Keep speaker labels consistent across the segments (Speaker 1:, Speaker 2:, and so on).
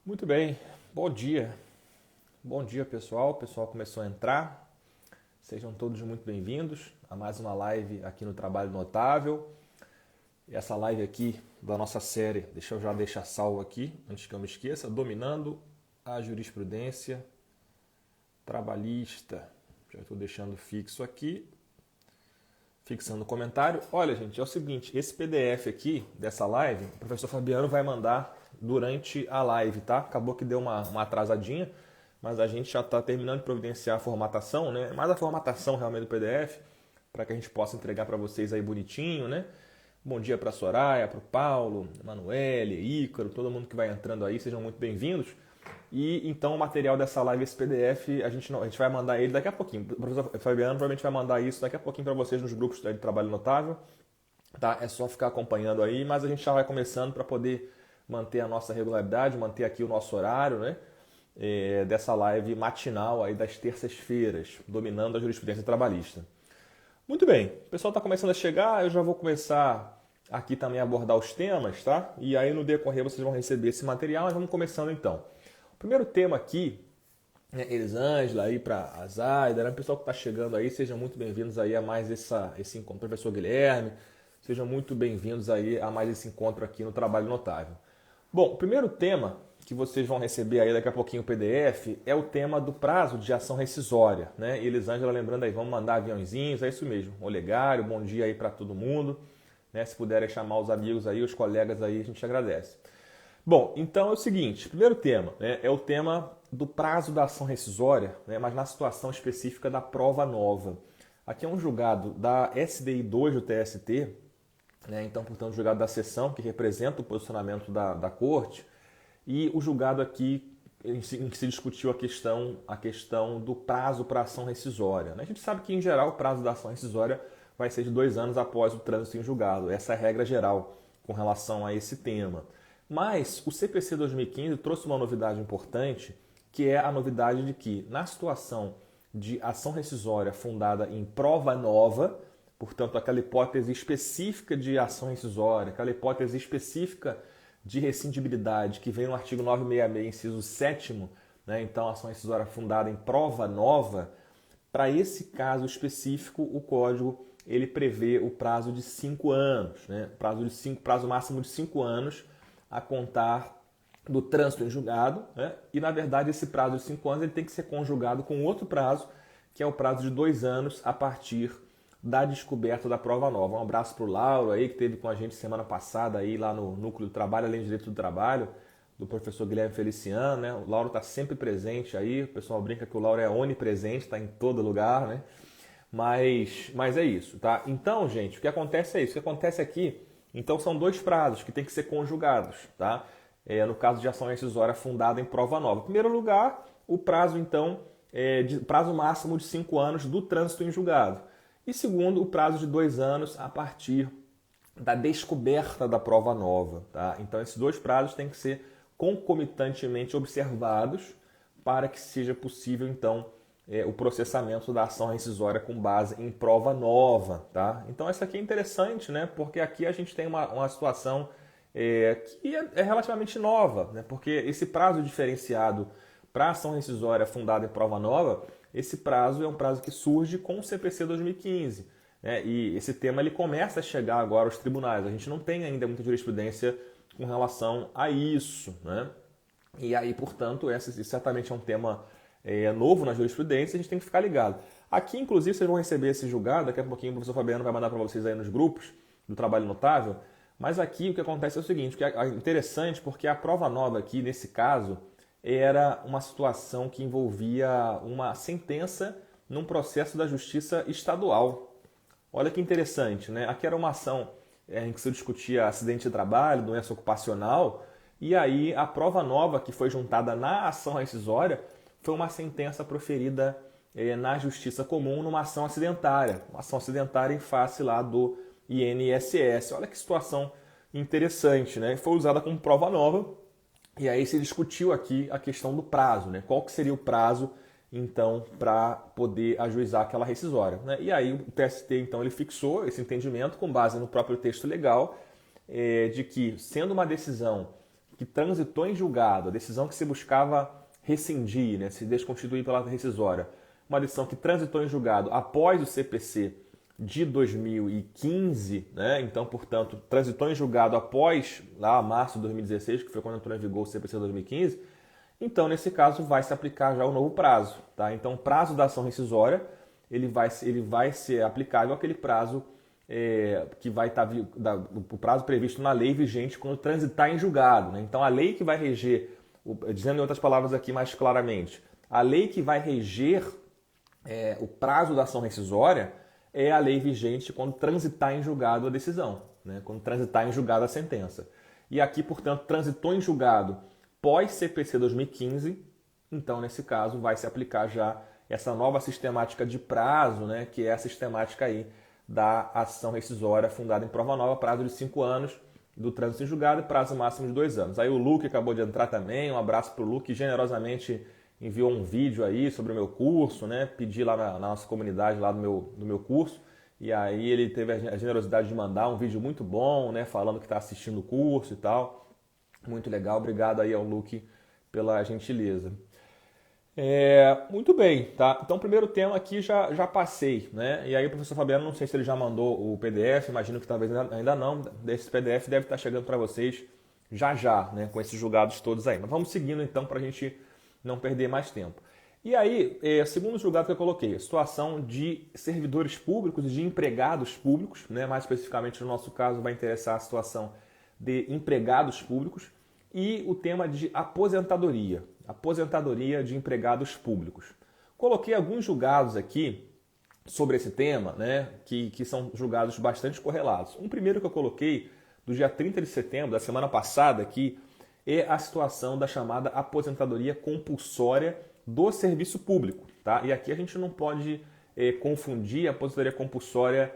Speaker 1: Muito bem, bom dia. Bom dia, pessoal. O pessoal começou a entrar. Sejam todos muito bem-vindos a mais uma live aqui no Trabalho Notável. E essa live aqui da nossa série, deixa eu já deixar salvo aqui, antes que eu me esqueça, Dominando a Jurisprudência Trabalhista. Já estou deixando fixo aqui, fixando o comentário. Olha, gente, é o seguinte, esse PDF aqui dessa live, o professor Fabiano vai mandar durante a live, tá? Acabou que deu uma atrasadinha, mas a gente já está terminando de providenciar a formatação, né? Mais a formatação realmente do PDF, para que a gente possa entregar para vocês aí bonitinho, né? Bom dia para a Soraya, para o Paulo, Emanuele, Ícaro, todo mundo que vai entrando aí, sejam muito bem-vindos. E então o material dessa live, esse PDF, a gente vai mandar ele daqui a pouquinho. O professor Fabiano provavelmente vai mandar isso daqui a pouquinho para vocês nos grupos de trabalho notável. Tá? É só ficar acompanhando aí, mas a gente já vai começando para poder manter a nossa regularidade, manter aqui o nosso horário, né? Dessa live matinal aí das terças-feiras, dominando a jurisprudência trabalhista. Muito bem, o pessoal está começando a chegar, eu já vou começar aqui também a abordar os temas, tá? E aí no decorrer vocês vão receber esse material, mas vamos começando então. O primeiro tema aqui, né, Elisângela aí para a Zaida, né, o pessoal que está chegando aí, sejam muito bem-vindos aí a mais esse encontro, professor Guilherme, sejam muito bem-vindos aí a mais esse encontro aqui no Trabalho Notável. Bom, o primeiro tema que vocês vão receber aí daqui a pouquinho o PDF é o tema do prazo de ação rescisória, né? E Elisângela lembrando aí, vamos mandar aviãozinhos, é isso mesmo. Olegário, bom dia aí para todo mundo, né? Se puderem chamar os amigos aí, os colegas aí, a gente agradece. Bom, então é o seguinte, primeiro tema, né, é o tema do prazo da ação rescisória, né, mas na situação específica da prova nova. Aqui é um julgado da SDI 2 do TST, né, então, portanto, o julgado da seção, que representa o posicionamento da corte, e o julgado aqui em que se discutiu a questão do prazo para a ação rescisória. Né? A gente sabe que, em geral, o prazo da ação rescisória vai ser de 2 anos após o trânsito em julgado. Essa é a regra geral com relação a esse tema. Mas o CPC 2015 trouxe uma novidade importante, que é a novidade de que, na situação de ação rescisória fundada em prova nova, portanto, aquela hipótese específica de ação rescisória, aquela hipótese específica de rescindibilidade que vem no artigo 966, inciso 7º, né? Então, ação rescisória fundada em prova nova, para esse caso específico, o Código ele prevê o prazo de 5 anos, né? Prazo máximo de 5 anos a contar do trânsito em julgado, né? E na verdade esse prazo de 5 anos ele tem que ser conjugado com outro prazo, que é o prazo de 2 anos a partir da descoberta da prova nova. Um abraço para o Lauro aí, que esteve com a gente semana passada aí lá no Núcleo do Trabalho, além de Direito do Trabalho, do professor Guilherme Feliciano, né? O Lauro está sempre presente aí, o pessoal brinca que o Lauro é onipresente, está em todo lugar, né? Mas é isso, tá? Então, gente, o que acontece é isso. O que acontece aqui, então, são 2 prazos que têm que ser conjugados, tá? No caso de ação rescisória fundada em prova nova. Em primeiro lugar, o prazo, então, prazo máximo de 5 anos do trânsito em julgado. E segundo, o prazo de 2 anos a partir da descoberta da prova nova, tá? Então, esses 2 prazos têm que ser concomitantemente observados para que seja possível, então, o processamento da ação rescisória com base em prova nova, tá? Então, essa aqui é interessante, né? Porque aqui a gente tem uma situação que é relativamente nova, né? Porque esse prazo diferenciado para ação rescisória fundada em prova nova, esse prazo é um prazo que surge com o CPC 2015, né? E esse tema ele começa a chegar agora aos tribunais. A gente não tem ainda muita jurisprudência com relação a isso, né? E aí, portanto, esse certamente é um tema novo na jurisprudência, a gente tem que ficar ligado. Aqui, inclusive, vocês vão receber esse julgado, daqui a pouquinho o professor Fabiano vai mandar para vocês aí nos grupos do Trabalho Notável, mas aqui o que acontece é o seguinte, que é interessante porque a prova nova aqui, nesse caso, era uma situação que envolvia uma sentença num processo da justiça estadual. Olha que interessante, né? Aqui era uma ação em que se discutia acidente de trabalho, doença ocupacional, e aí a prova nova que foi juntada na ação rescisória foi uma sentença proferida na Justiça Comum numa ação acidentária. Uma ação acidentária em face lá do INSS. Olha que situação interessante, né? Foi usada como prova nova e aí se discutiu aqui a questão do prazo, né? Qual que seria o prazo, então, para poder ajuizar aquela rescisória, né? E aí o TST, então, ele fixou esse entendimento com base no próprio texto legal de que, sendo uma decisão que transitou em julgado, a decisão que se buscava rescindir, né, se desconstituir pela rescisória, uma decisão que transitou em julgado após o CPC de 2015, né, então, portanto, transitou em julgado após lá março de 2016, que foi quando entrou em vigor o CPC de 2015, então, nesse caso, vai se aplicar já o novo prazo. Tá? Então, o prazo da ação rescisória ele vai ser aplicável àquele prazo que vai estar o prazo previsto na lei vigente quando transitar em julgado. Né? Então, a lei que vai reger, dizendo em outras palavras aqui mais claramente, a lei que vai reger o prazo da ação rescisória é a lei vigente quando transitar em julgado a decisão, né? Quando transitar em julgado a sentença. E aqui, portanto, transitou em julgado pós-CPC 2015, então, nesse caso, vai se aplicar já essa nova sistemática de prazo, né, que é a sistemática aí da ação rescisória fundada em prova nova, prazo de 5 anos do trânsito em julgado e prazo máximo de 2 anos. Aí o Luke acabou de entrar também, um abraço para o Luke, generosamente enviou um vídeo aí sobre o meu curso, né, pedi lá na nossa comunidade lá do meu curso, e aí ele teve a generosidade de mandar um vídeo muito bom, né, falando que está assistindo o curso e tal. Muito legal, obrigado aí ao Luke pela gentileza. Muito bem, tá? Então o primeiro tema aqui já passei, né? E aí o professor Fabiano, não sei se ele já mandou o PDF, imagino que talvez ainda não. Esse PDF deve estar chegando para vocês já, né? Com esses julgados todos aí. Mas vamos seguindo então para a gente não perder mais tempo. E aí, segundo julgado que eu coloquei, a situação de servidores públicos e de empregados públicos, né? Mais especificamente no nosso caso vai interessar a situação de empregados públicos e o tema de aposentadoria de empregados públicos. Coloquei alguns julgados aqui sobre esse tema, né, que são julgados bastante correlatos. Um primeiro que eu coloquei, do dia 30 de setembro, da semana passada aqui, é a situação da chamada aposentadoria compulsória do serviço público. Tá? E aqui a gente não pode confundir a aposentadoria compulsória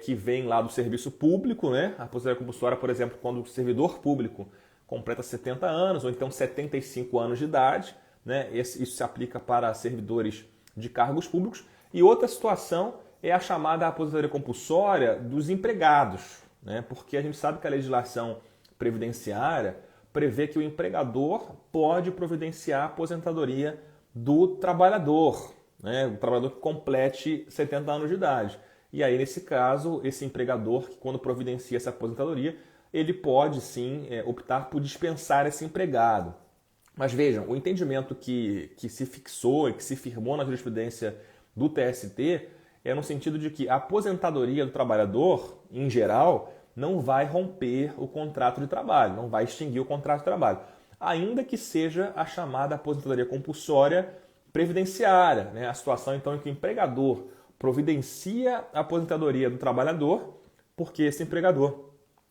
Speaker 1: que vem lá do serviço público, né? A aposentadoria compulsória, por exemplo, quando o servidor público completa 70 anos ou então 75 anos de idade, né? Isso se aplica para servidores de cargos públicos. E outra situação é a chamada aposentadoria compulsória dos empregados, né? Porque a gente sabe que a legislação previdenciária prevê que o empregador pode providenciar a aposentadoria do trabalhador, né? O trabalhador que complete 70 anos de idade. E aí, nesse caso, esse empregador que quando providencia essa aposentadoria, ele pode sim optar por dispensar esse empregado. Mas vejam, o entendimento que se fixou e que se firmou na jurisprudência do TST é no sentido de que a aposentadoria do trabalhador, em geral, não vai romper o contrato de trabalho, não vai extinguir o contrato de trabalho, ainda que seja a chamada aposentadoria compulsória previdenciária, né? A situação então em que o empregador providencia a aposentadoria do trabalhador porque esse empregador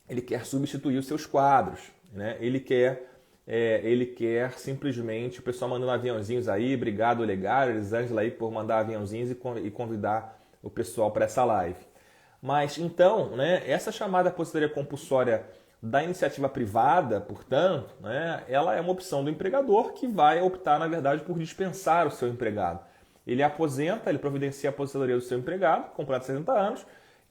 Speaker 1: ele quer substituir os seus quadros, né? Ele quer simplesmente, o pessoal mandando aviãozinhos aí, obrigado Legar, Elisângela aí por mandar aviãozinhos e convidar o pessoal para essa live. Mas então, né, essa chamada aposentadoria compulsória da iniciativa privada, portanto, né, ela é uma opção do empregador que vai optar, na verdade, por dispensar o seu empregado. Ele aposenta, ele providencia a aposentadoria do seu empregado, completo 60 anos,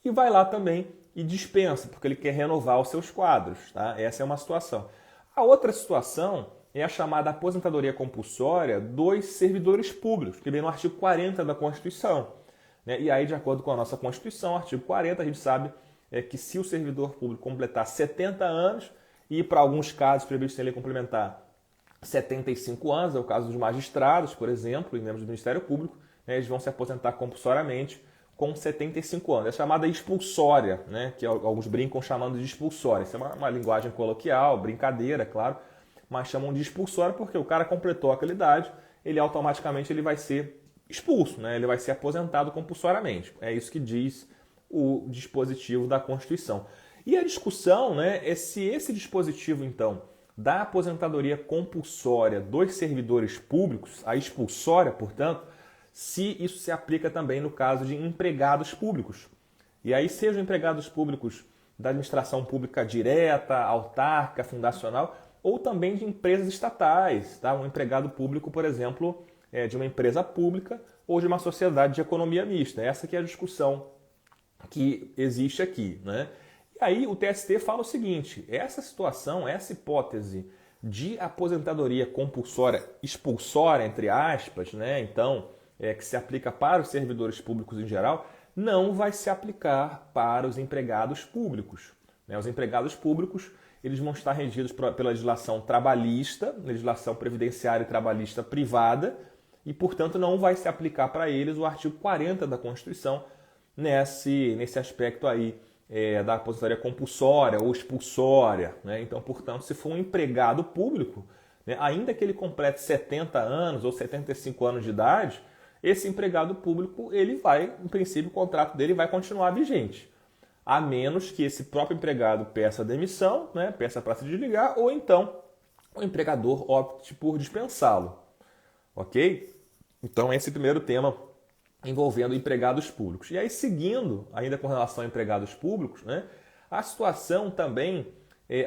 Speaker 1: e vai lá também e dispensa, porque ele quer renovar os seus quadros. Tá? Essa é uma situação. A outra situação é a chamada aposentadoria compulsória dos servidores públicos, que vem no artigo 40 da Constituição. Né? E aí, de acordo com a nossa Constituição, artigo 40, a gente sabe que se o servidor público completar 70 anos, e para alguns casos previstos em lei complementar 75 anos, é o caso dos magistrados, por exemplo, e membros do Ministério Público, né, eles vão se aposentar compulsoriamente com 75 anos. É chamada expulsória, né, que alguns brincam chamando de expulsória. Isso é uma linguagem coloquial, brincadeira, claro, mas chamam de expulsória porque o cara completou aquela idade, ele automaticamente vai ser expulso, né, ele vai ser aposentado compulsoriamente. É isso que diz o dispositivo da Constituição. E a discussão, né, é se esse dispositivo, então, da aposentadoria compulsória dos servidores públicos, a expulsória, portanto, se isso se aplica também no caso de empregados públicos. E aí, sejam empregados públicos da administração pública direta, autárquica, fundacional, ou também de empresas estatais. Tá? Um empregado público, por exemplo, de uma empresa pública ou de uma sociedade de economia mista. Essa que é a discussão que existe aqui. Né? E aí o TST fala o seguinte, essa situação, essa hipótese de aposentadoria compulsória, expulsória, entre aspas, né? Então, que se aplica para os servidores públicos em geral, não vai se aplicar para os empregados públicos. Né? Os empregados públicos eles vão estar regidos pela legislação trabalhista, legislação previdenciária e trabalhista privada, e, portanto, não vai se aplicar para eles o artigo 40 da Constituição nesse aspecto aí da aposentadoria compulsória ou expulsória. Né? Então, portanto, se for um empregado público, né, ainda que ele complete 70 anos ou 75 anos de idade, esse empregado público, ele vai, em princípio, o contrato dele vai continuar vigente. A menos que esse próprio empregado peça demissão, né, peça para se desligar, ou então o empregador opte por dispensá-lo. Ok? Então, esse é o primeiro tema envolvendo empregados públicos. E aí, seguindo, ainda com relação a empregados públicos, né, a situação também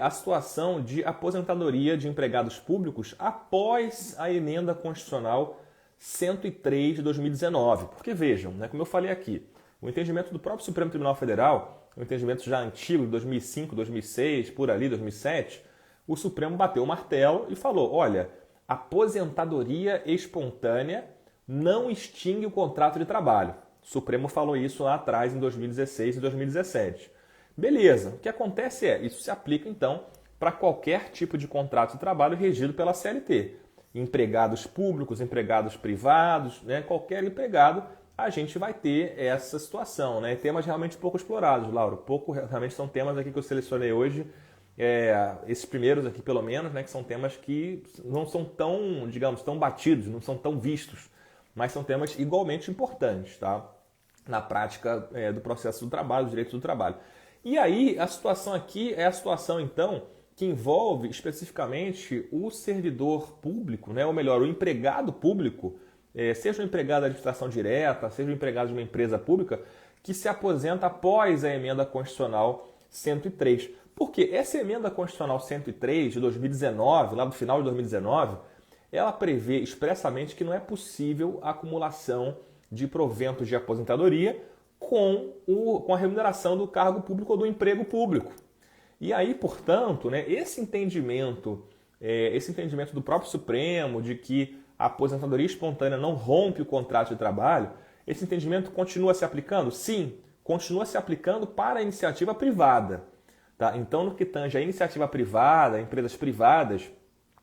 Speaker 1: a situação de aposentadoria de empregados públicos após a emenda constitucional 103 de 2019. Porque vejam, né, como eu falei aqui, o entendimento do próprio Supremo Tribunal Federal, um entendimento já antigo, de 2005, 2006, por ali, 2007, o Supremo bateu o martelo e falou, olha, aposentadoria espontânea não extingue o contrato de trabalho. O Supremo falou isso lá atrás, em 2016 e 2017. Beleza, o que acontece isso se aplica então para qualquer tipo de contrato de trabalho regido pela CLT. Empregados públicos, empregados privados, né, qualquer empregado, a gente vai ter essa situação. Né? Temas realmente pouco explorados, Lauro. Realmente são temas aqui que eu selecionei hoje, esses primeiros aqui pelo menos, né, que são temas que não são tão, digamos, tão batidos, não são tão vistos, mas são temas igualmente importantes, tá? Na prática do processo do trabalho, do direito do trabalho. E aí, a situação aqui é a situação, então, que envolve especificamente o servidor público, né? Ou melhor, o empregado público, seja um empregado da administração direta, seja um empregado de uma empresa pública, que se aposenta após a emenda constitucional 103. Porque essa emenda constitucional 103 de 2019, lá do final de 2019, ela prevê expressamente que não é possível a acumulação de proventos de aposentadoria com a remuneração do cargo público ou do emprego público. E aí, portanto, né, esse entendimento do próprio Supremo de que a aposentadoria espontânea não rompe o contrato de trabalho, esse entendimento continua se aplicando? Sim, continua se aplicando para a iniciativa privada. Tá? Então, no que tange a iniciativa privada, empresas privadas,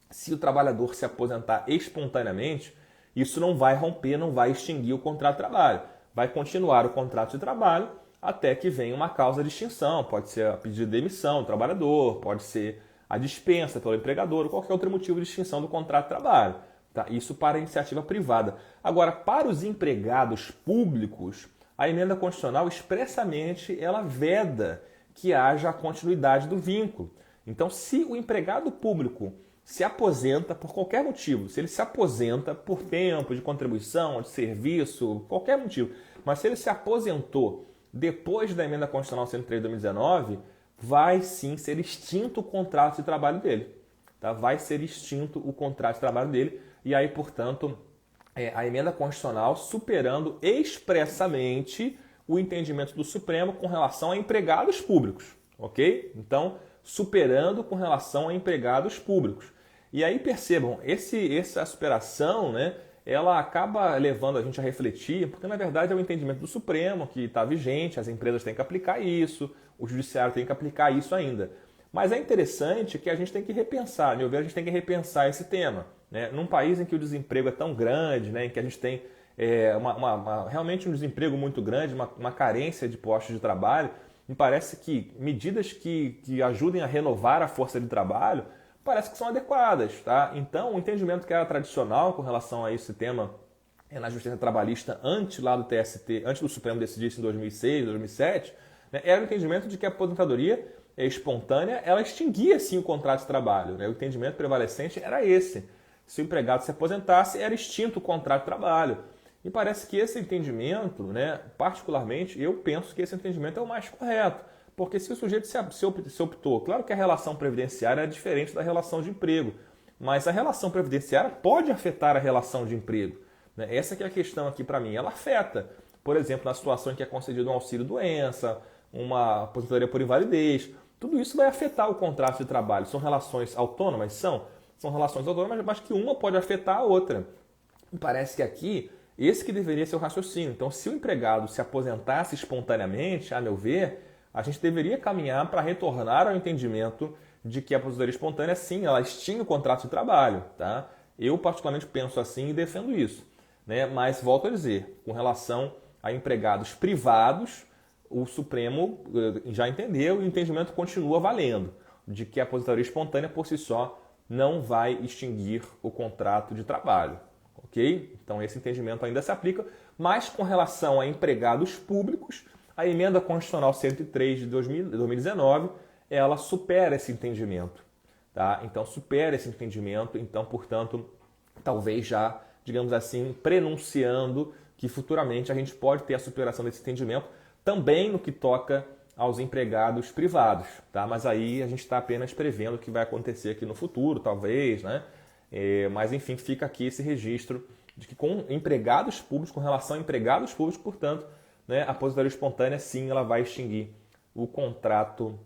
Speaker 1: se o trabalhador se aposentar espontaneamente, isso não vai romper, não vai extinguir o contrato de trabalho. Vai continuar o contrato de trabalho até que venha uma causa de extinção. Pode ser a pedido de demissão do trabalhador, pode ser a dispensa pelo empregador ou qualquer outro motivo de extinção do contrato de trabalho. Tá? Isso para a iniciativa privada. Agora, para os empregados públicos, a emenda constitucional expressamente ela veda que haja a continuidade do vínculo. Então, se o empregado público se aposenta por qualquer motivo, se ele se aposenta por tempo de contribuição, de serviço, qualquer motivo, mas se ele se aposentou depois da emenda constitucional 103 de 2019, vai sim ser extinto o contrato de trabalho dele. Tá? Vai ser extinto o contrato de trabalho dele e aí, portanto, a emenda constitucional superando expressamente o entendimento do Supremo com relação a empregados públicos, ok? Então, superando com relação a empregados públicos. E aí percebam, essa superação, né, ela acaba levando a gente a refletir, porque na verdade é o entendimento do Supremo que está vigente, as empresas têm que aplicar isso, o Judiciário tem que aplicar isso ainda. Mas é interessante que a gente tem que repensar, a meu ver, a gente tem que repensar esse tema. Né? Num país em que o desemprego é tão grande, né, em que a gente tem realmente um desemprego muito grande, uma carência de postos de trabalho, me parece que medidas que ajudem a renovar a força de trabalho parece que são adequadas. Tá? Então, o entendimento que era tradicional com relação a esse tema na Justiça Trabalhista antes lá do TST, antes do Supremo decidir isso em 2006, 2007, né, era o entendimento de que a aposentadoria espontânea ela extinguia sim o contrato de trabalho. Né? O entendimento prevalecente era esse. Se o empregado se aposentasse, era extinto o contrato de trabalho. E parece que esse entendimento, né, particularmente, eu penso que esse entendimento é o mais correto. Porque se o sujeito se optou, claro que a relação previdenciária é diferente da relação de emprego, mas a relação previdenciária pode afetar a relação de emprego. Né? Essa que é a questão aqui para mim, ela afeta. Por exemplo, na situação em que é concedido um auxílio-doença, uma aposentadoria por invalidez. Tudo isso vai afetar o contrato de trabalho. São relações autônomas? São relações autônomas, mas que uma pode afetar a outra. Me parece que aqui, esse que deveria ser o raciocínio. Então, se o empregado se aposentasse espontaneamente, a meu ver, a gente deveria caminhar para retornar ao entendimento de que a aposentadoria espontânea, sim, ela extingue o contrato de trabalho. Tá? Eu, particularmente, penso assim e defendo isso. Né? Mas, volto a dizer, com relação a empregados privados, o Supremo já entendeu e o entendimento continua valendo, de que a aposentadoria espontânea, por si só, não vai extinguir o contrato de trabalho. Ok? Então, esse entendimento ainda se aplica, mas com relação a empregados públicos, a Emenda Constitucional 103 de 2019, ela supera esse entendimento. Tá? Então, supera esse entendimento, então, portanto, talvez já, digamos assim, prenunciando que futuramente a gente pode ter a superação desse entendimento também no que toca aos empregados privados. Tá? Mas aí a gente está apenas prevendo o que vai acontecer aqui no futuro, talvez, né? Mas, enfim, fica aqui esse registro de que com empregados públicos, com relação a empregados públicos, portanto, né, a aposentadoria espontânea, sim, ela vai extinguir o contrato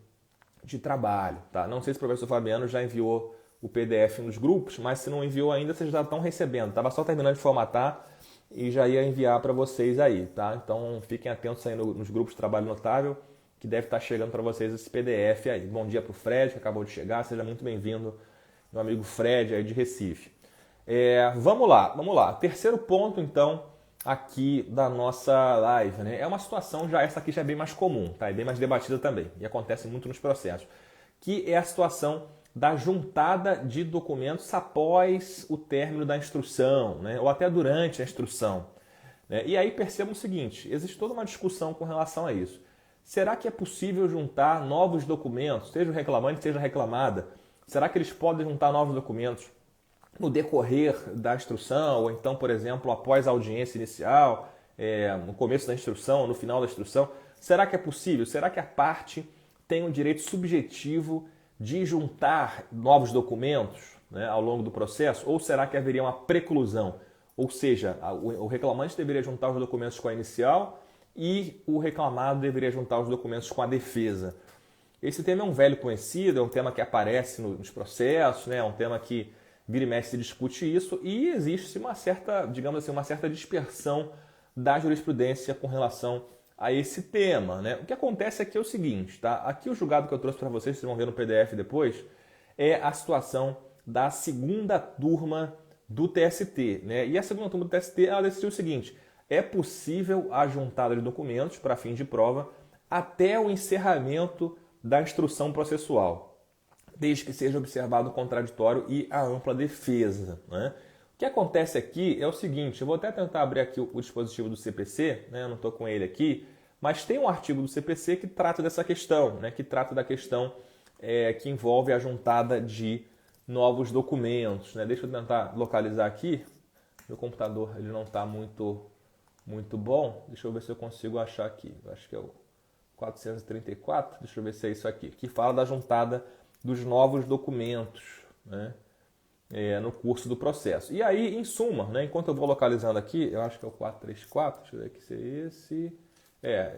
Speaker 1: de trabalho. Tá? Não sei se o professor Fabiano já enviou o PDF nos grupos, mas se não enviou ainda, vocês já estão recebendo. Estava só terminando de formatar e já ia enviar para vocês aí. Tá? Então, fiquem atentos aí nos grupos de Trabalho Notável, que deve estar chegando para vocês esse PDF aí. Bom dia para o Fred, que acabou de chegar. Seja muito bem-vindo, meu amigo Fred, aí de Recife. Vamos lá. Terceiro ponto, então, aqui da nossa live. Né? É uma situação, essa aqui já é bem mais comum, tá? É bem mais debatida também, e acontece muito nos processos, que é a situação da juntada de documentos após o término da instrução, né? Ou até durante a instrução. Né? E aí perceba o seguinte, existe toda uma discussão com relação a isso. Será que é possível juntar novos documentos, seja o reclamante, seja a reclamada? Será que eles podem juntar novos documentos no decorrer da instrução, ou então, por exemplo, após a audiência inicial, no começo da instrução, no final da instrução? Será que é possível? Será que a parte tem o direito subjetivo de juntar novos documentos, né, ao longo do processo? Ou será que haveria uma preclusão? Ou seja, o reclamante deveria juntar os documentos com a inicial e o reclamado deveria juntar os documentos com a defesa. Esse tema é um velho conhecido, é um tema que aparece nos processos, né? É um tema que vira e mexe se discute isso e existe uma certa, digamos assim, uma certa dispersão da jurisprudência com relação a esse tema. Né? O que acontece aqui é o seguinte, tá? Aqui o julgado que eu trouxe para vocês vão ver no PDF depois, é a situação da segunda turma do TST. Né? E a segunda turma do TST ela decidiu o seguinte, é possível a juntada de documentos para fim de prova até o encerramento da instrução processual, desde que seja observado o contraditório e a ampla defesa. Né? O que acontece aqui é o seguinte, eu vou até tentar abrir aqui o dispositivo do CPC, né? Eu não estou com ele aqui, mas tem um artigo do CPC que trata dessa questão, né? Que trata da questão que envolve a juntada de novos documentos. Né? Deixa eu tentar localizar aqui, meu computador ele não está muito bom, deixa eu ver se eu consigo achar aqui, eu acho que é o 434, deixa eu ver se é isso aqui, que fala da juntada dos novos documentos, né, no curso do processo. E aí, em suma, né, enquanto eu vou localizando aqui, eu acho que é o 434, deixa eu ver aqui se é esse.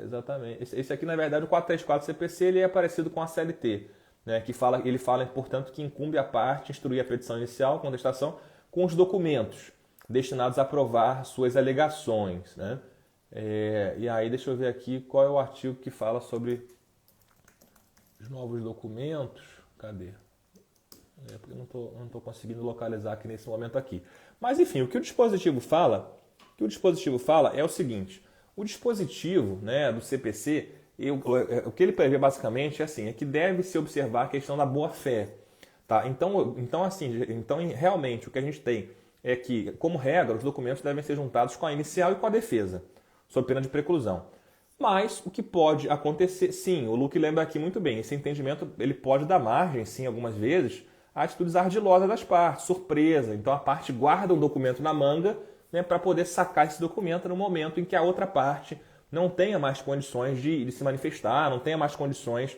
Speaker 1: Exatamente. Esse aqui, na verdade, o 434 CPC, ele é parecido com a CLT, né, ele fala, portanto, que incumbe a parte instruir a petição inicial, contestação, com os documentos destinados a provar suas alegações. Né? E aí, deixa eu ver aqui qual é o artigo que fala sobre os novos documentos. Cadê? Porque eu não estou conseguindo localizar aqui nesse momento aqui. Mas, enfim, o que o dispositivo fala é o seguinte. O dispositivo, né, do CPC, o que ele prevê basicamente é que deve se observar a questão da boa-fé. Tá? Então, realmente, o que a gente tem é que, como regra, os documentos devem ser juntados com a inicial e com a defesa, sob pena de preclusão. Mas o que pode acontecer, sim, o Luque lembra aqui muito bem, esse entendimento ele pode dar margem, sim, algumas vezes, a atitudes ardilosas das partes, surpresa. Então a parte guarda um documento na manga, né, para poder sacar esse documento no momento em que a outra parte não tenha mais condições de se manifestar, não tenha mais condições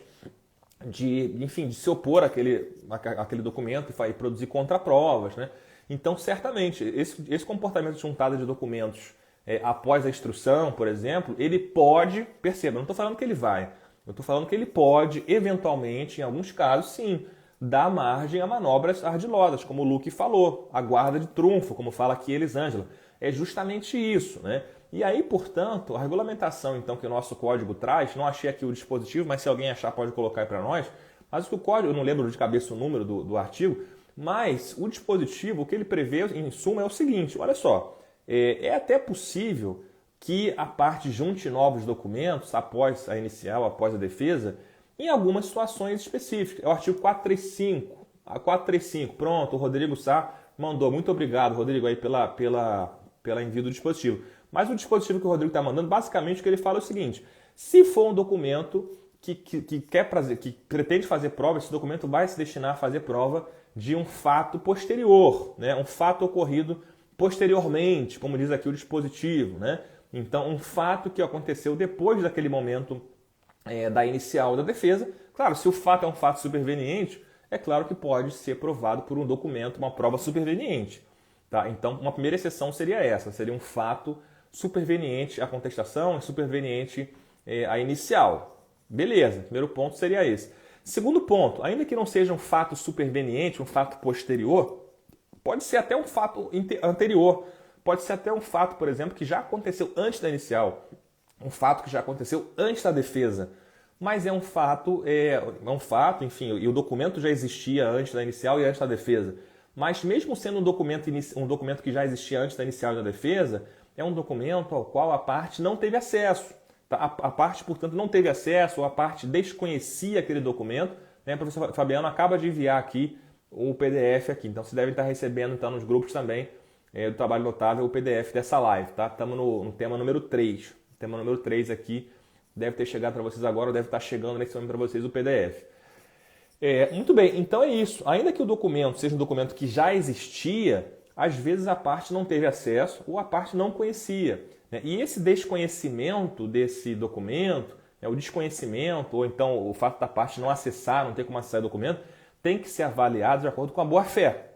Speaker 1: de se opor àquele documento e produzir contraprovas. Né? Então, certamente, esse comportamento de juntada de documentos após a instrução, por exemplo, ele pode, perceba, não estou falando que ele vai, Eu estou falando que ele pode, eventualmente, em alguns casos, sim, dar margem a manobras ardilosas, como o Luke falou, a guarda de trunfo, como fala aqui Elisângela. É justamente isso, né? E aí, portanto, a regulamentação então que o nosso código traz, não achei aqui o dispositivo, mas se alguém achar pode colocar aí para nós, mas o código, eu não lembro de cabeça o número do artigo, mas o dispositivo, o que ele prevê, em suma, é o seguinte, olha só, é até possível que a parte junte novos documentos após a inicial, após a defesa, em algumas situações específicas. É o artigo 435. A 435, pronto, o Rodrigo Sá mandou. Muito obrigado, Rodrigo, aí pela envio do dispositivo. Mas o dispositivo que o Rodrigo está mandando, basicamente o que ele fala é o seguinte, se for um documento que pretende fazer prova, esse documento vai se destinar a fazer prova de um fato posterior, né? Um fato ocorrido posteriormente, como diz aqui o dispositivo, né? Então, um fato que aconteceu depois daquele momento da inicial da defesa. Claro, se o fato é um fato superveniente, é claro que pode ser provado por um documento, uma prova superveniente. Tá? Então, uma primeira exceção seria essa, seria um fato superveniente à contestação e superveniente à inicial. Beleza, primeiro ponto seria esse. Segundo ponto, ainda que não seja um fato superveniente, um fato posterior, pode ser até um fato anterior, pode ser até um fato, por exemplo, que já aconteceu antes da inicial, um fato que já aconteceu antes da defesa, mas é um fato, enfim, e o documento já existia antes da inicial e antes da defesa. Mas mesmo sendo um documento que já existia antes da inicial e da defesa, é um documento ao qual a parte não teve acesso. Tá? A parte, portanto, não teve acesso, ou a parte desconhecia aquele documento. Né? O professor Fabiano acaba de enviar aqui o PDF aqui, então você deve estar recebendo então, nos grupos também do Trabalho Notável o PDF dessa live. Tá? Estamos no tema número 3. O tema número 3 aqui deve ter chegado para vocês agora, ou deve estar chegando nesse momento para vocês o PDF. Muito bem, então é isso. Ainda que o documento seja um documento que já existia, às vezes a parte não teve acesso ou a parte não conhecia. Né? E esse desconhecimento desse documento, o desconhecimento, ou então o fato da parte não acessar, não ter como acessar o documento, tem que ser avaliado de acordo com a boa-fé.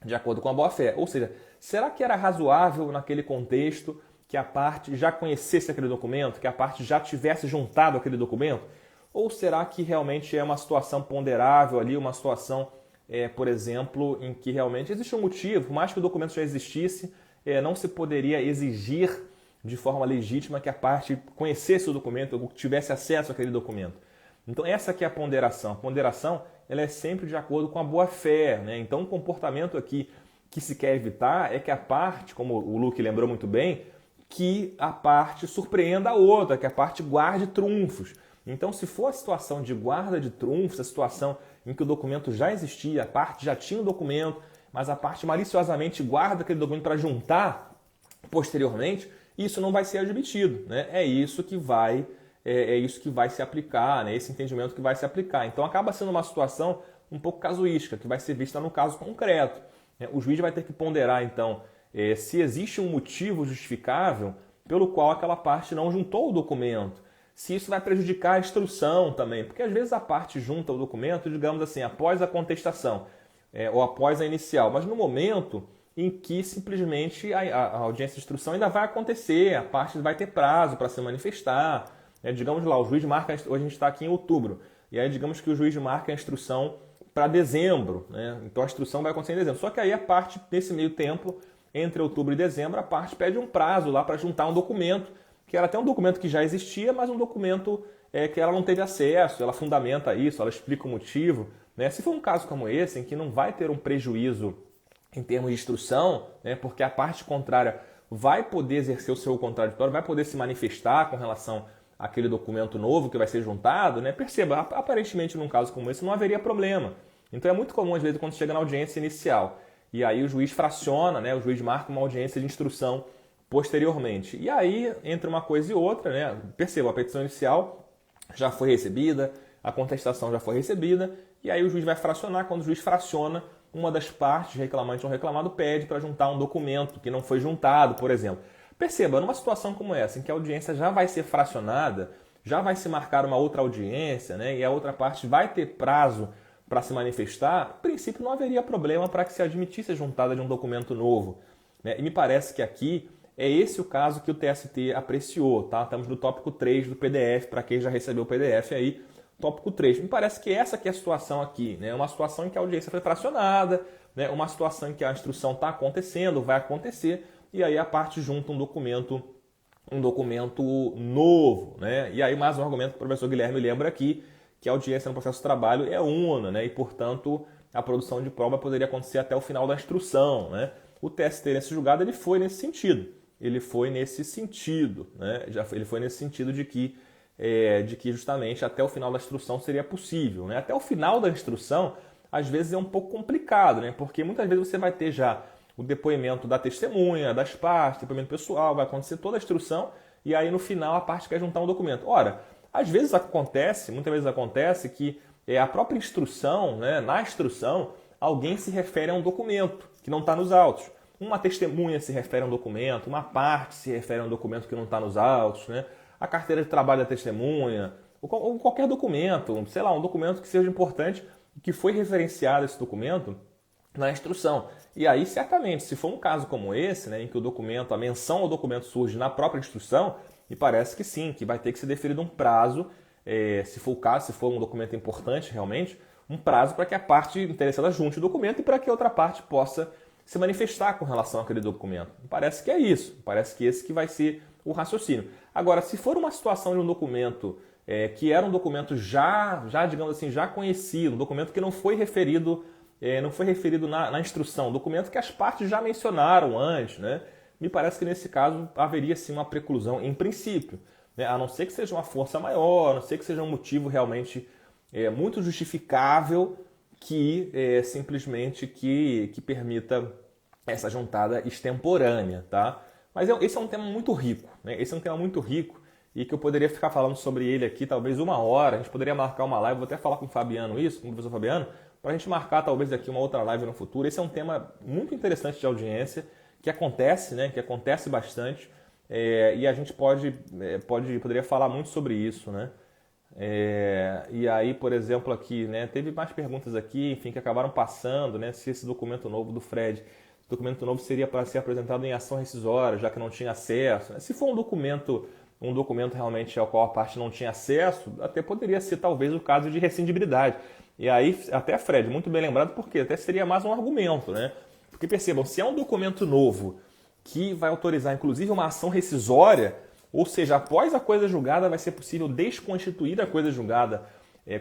Speaker 1: De acordo com a boa-fé. Ou seja, será que era razoável naquele contexto que a parte já conhecesse aquele documento, que a parte já tivesse juntado aquele documento? Ou será que realmente é uma situação ponderável ali, uma situação, por exemplo, em que realmente existe um motivo, por mais que o documento já existisse, não se poderia exigir de forma legítima que a parte conhecesse o documento ou tivesse acesso àquele documento. Então essa aqui é a ponderação. A ponderação ela é sempre de acordo com a boa-fé. Né? Então o comportamento aqui que se quer evitar é que a parte, como o Luke lembrou muito bem, que a parte surpreenda a outra, que a parte guarde trunfos. Então, se for a situação de guarda de trunfos, a situação em que o documento já existia, a parte já tinha o documento, mas a parte maliciosamente guarda aquele documento para juntar posteriormente, isso não vai ser admitido. Né? É isso que vai se aplicar, né? Esse entendimento que vai se aplicar. Então, acaba sendo uma situação um pouco casuística, que vai ser vista no caso concreto. Né? O juiz vai ter que ponderar, então, se existe um motivo justificável pelo qual aquela parte não juntou o documento. Se isso vai prejudicar a instrução também, porque às vezes a parte junta o documento, digamos assim, após a contestação ou após a inicial, mas no momento em que simplesmente a audiência de instrução ainda vai acontecer, a parte vai ter prazo para se manifestar. Digamos lá, o juiz marca, hoje a gente está aqui em outubro, e aí digamos que o juiz marca a instrução para dezembro, né? Então a instrução vai acontecer em dezembro. Só que aí a parte, nesse meio tempo, entre outubro e dezembro, a parte pede um prazo lá para juntar um documento, que era até um documento que já existia, mas um documento que ela não teve acesso, ela fundamenta isso, ela explica o motivo. Né? Se for um caso como esse, em que não vai ter um prejuízo em termos de instrução, né? Porque a parte contrária vai poder exercer o seu contraditório, vai poder se manifestar com relação àquele documento novo que vai ser juntado, né? Perceba, aparentemente num caso como esse não haveria problema. Então é muito comum, às vezes, quando chega na audiência inicial, e aí o juiz fraciona, né? O juiz marca uma audiência de instrução posteriormente. E aí, entre uma coisa e outra, né? Perceba, a petição inicial já foi recebida, a contestação já foi recebida, e aí o juiz vai fracionar. Quando o juiz fraciona, uma das partes, reclamante ou reclamado, pede para juntar um documento que não foi juntado, por exemplo. Perceba, numa situação como essa, em que a audiência já vai ser fracionada, já vai se marcar uma outra audiência, né? E a outra parte vai ter prazo para se manifestar, a princípio não haveria problema para que se admitisse a juntada de um documento novo. Né? E me parece que aqui É esse o caso que o TST apreciou, tá? Estamos no tópico 3 do PDF, para quem já recebeu o PDF aí, tópico 3. Me parece que essa aqui é a situação aqui, né? Uma situação em que a audiência foi fracionada, né? Uma situação em que a instrução está acontecendo, vai acontecer, e aí a parte junta um documento novo, né? E aí mais um argumento que o professor Guilherme lembra aqui, que a audiência no processo de trabalho é una, né? E, portanto, a produção de prova poderia acontecer até o final da instrução, né? O TST nesse julgado ele foi nesse sentido. Ele foi nesse sentido, né? Ele foi nesse sentido de que justamente até o final da instrução seria possível, né? Até o final da instrução, às vezes é um pouco complicado, né? Porque muitas vezes você vai ter já o depoimento da testemunha, das partes, depoimento pessoal, vai acontecer toda a instrução e aí no final a parte quer juntar um documento. Ora, às vezes acontece, muitas vezes acontece que a própria instrução, né? Na instrução, alguém se refere a um documento que não está nos autos. Uma testemunha se refere a um documento, uma parte se refere a um documento que não está nos autos, né? A carteira de trabalho da testemunha, ou qualquer documento, sei lá, um documento que seja importante, que foi referenciado esse documento na instrução. E aí, certamente, se for um caso como esse, né, em que o documento, a menção ao documento surge na própria instrução, me parece que sim, que vai ter que ser definido um prazo, se for o caso, se for um documento importante realmente, um prazo para que a parte interessada junte o documento e para que a outra parte possa se manifestar com relação àquele documento. Parece que é isso, parece que esse que vai ser o raciocínio. Agora, se for uma situação de um documento que era um documento já digamos assim, já conhecido, um documento que não foi referido na instrução, um documento que as partes já mencionaram antes, né? Me parece que nesse caso haveria sim uma preclusão em princípio, né? A não ser que seja uma força maior, a não ser que seja um motivo realmente muito justificável que simplesmente que permita essa juntada extemporânea, tá? Mas esse é um tema muito rico, né? Esse é um tema muito rico e que eu poderia ficar falando sobre ele aqui talvez uma hora. A gente poderia marcar uma live, vou até falar com o Fabiano isso, com o professor Fabiano, para a gente marcar talvez aqui uma outra live no futuro. Esse é um tema muito interessante de audiência, que acontece, né? Que acontece bastante e a gente poderia falar muito sobre isso, né? E aí, por exemplo, aqui, né, teve mais perguntas aqui, enfim, que acabaram passando, né, se esse documento novo do Fred, esse documento novo seria para ser apresentado em ação rescisória, já que não tinha acesso, né? Se for um documento realmente ao qual a parte não tinha acesso, até poderia ser talvez o caso de rescindibilidade. E aí, até Fred, muito bem lembrado, porque até seria mais um argumento, né? Porque percebam, se é um documento novo que vai autorizar inclusive uma ação rescisória, ou seja, após a coisa julgada vai ser possível desconstituir a coisa julgada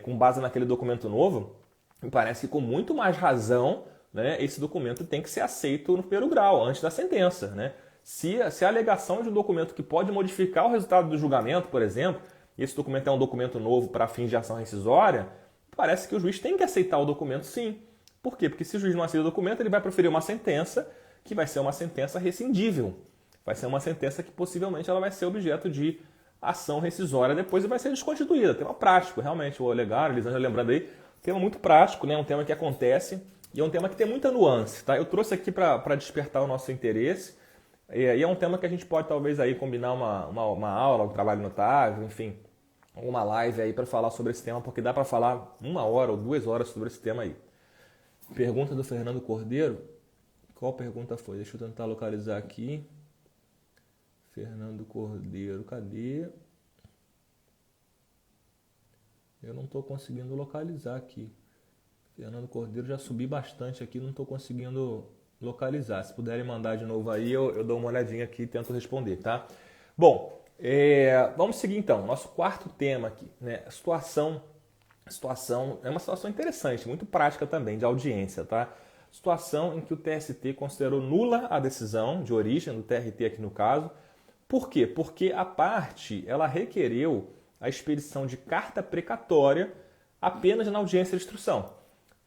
Speaker 1: com base naquele documento novo, me parece que com muito mais razão, né, esse documento tem que ser aceito no primeiro grau, antes da sentença, né? Se a alegação de um documento que pode modificar o resultado do julgamento, por exemplo, e esse documento é um documento novo para fins de ação rescisória, parece que o juiz tem que aceitar o documento sim. Por quê? Porque se o juiz não aceita o documento, ele vai proferir uma sentença que vai ser uma sentença rescindível. Vai ser uma sentença que possivelmente ela vai ser objeto de ação rescisória depois e vai ser desconstituída. Tema prático, realmente. O Olegário, Elisângela lembrando aí, tema muito prático, né? Um tema que acontece e é um tema que tem muita nuance, tá? Eu trouxe aqui para despertar o nosso interesse e é um tema que a gente pode talvez aí combinar uma aula, um trabalho notável, enfim, uma live aí para falar sobre esse tema, porque dá para falar 1 hora ou 2 horas sobre esse tema aí. Pergunta do Fernando Cordeiro. Qual pergunta foi? Deixa eu tentar localizar aqui. Fernando Cordeiro, cadê? Eu não estou conseguindo localizar aqui. Fernando Cordeiro, já subi bastante aqui, não estou conseguindo localizar. Se puderem mandar de novo aí, eu dou uma olhadinha aqui e tento responder, tá? Bom, vamos seguir então. Nosso quarto tema aqui, né? A situação é uma situação interessante, muito prática também, de audiência, tá? Situação em que o TST considerou nula a decisão de origem do TRT aqui no caso. Por quê? Porque a parte ela requereu a expedição de carta precatória apenas na audiência de instrução.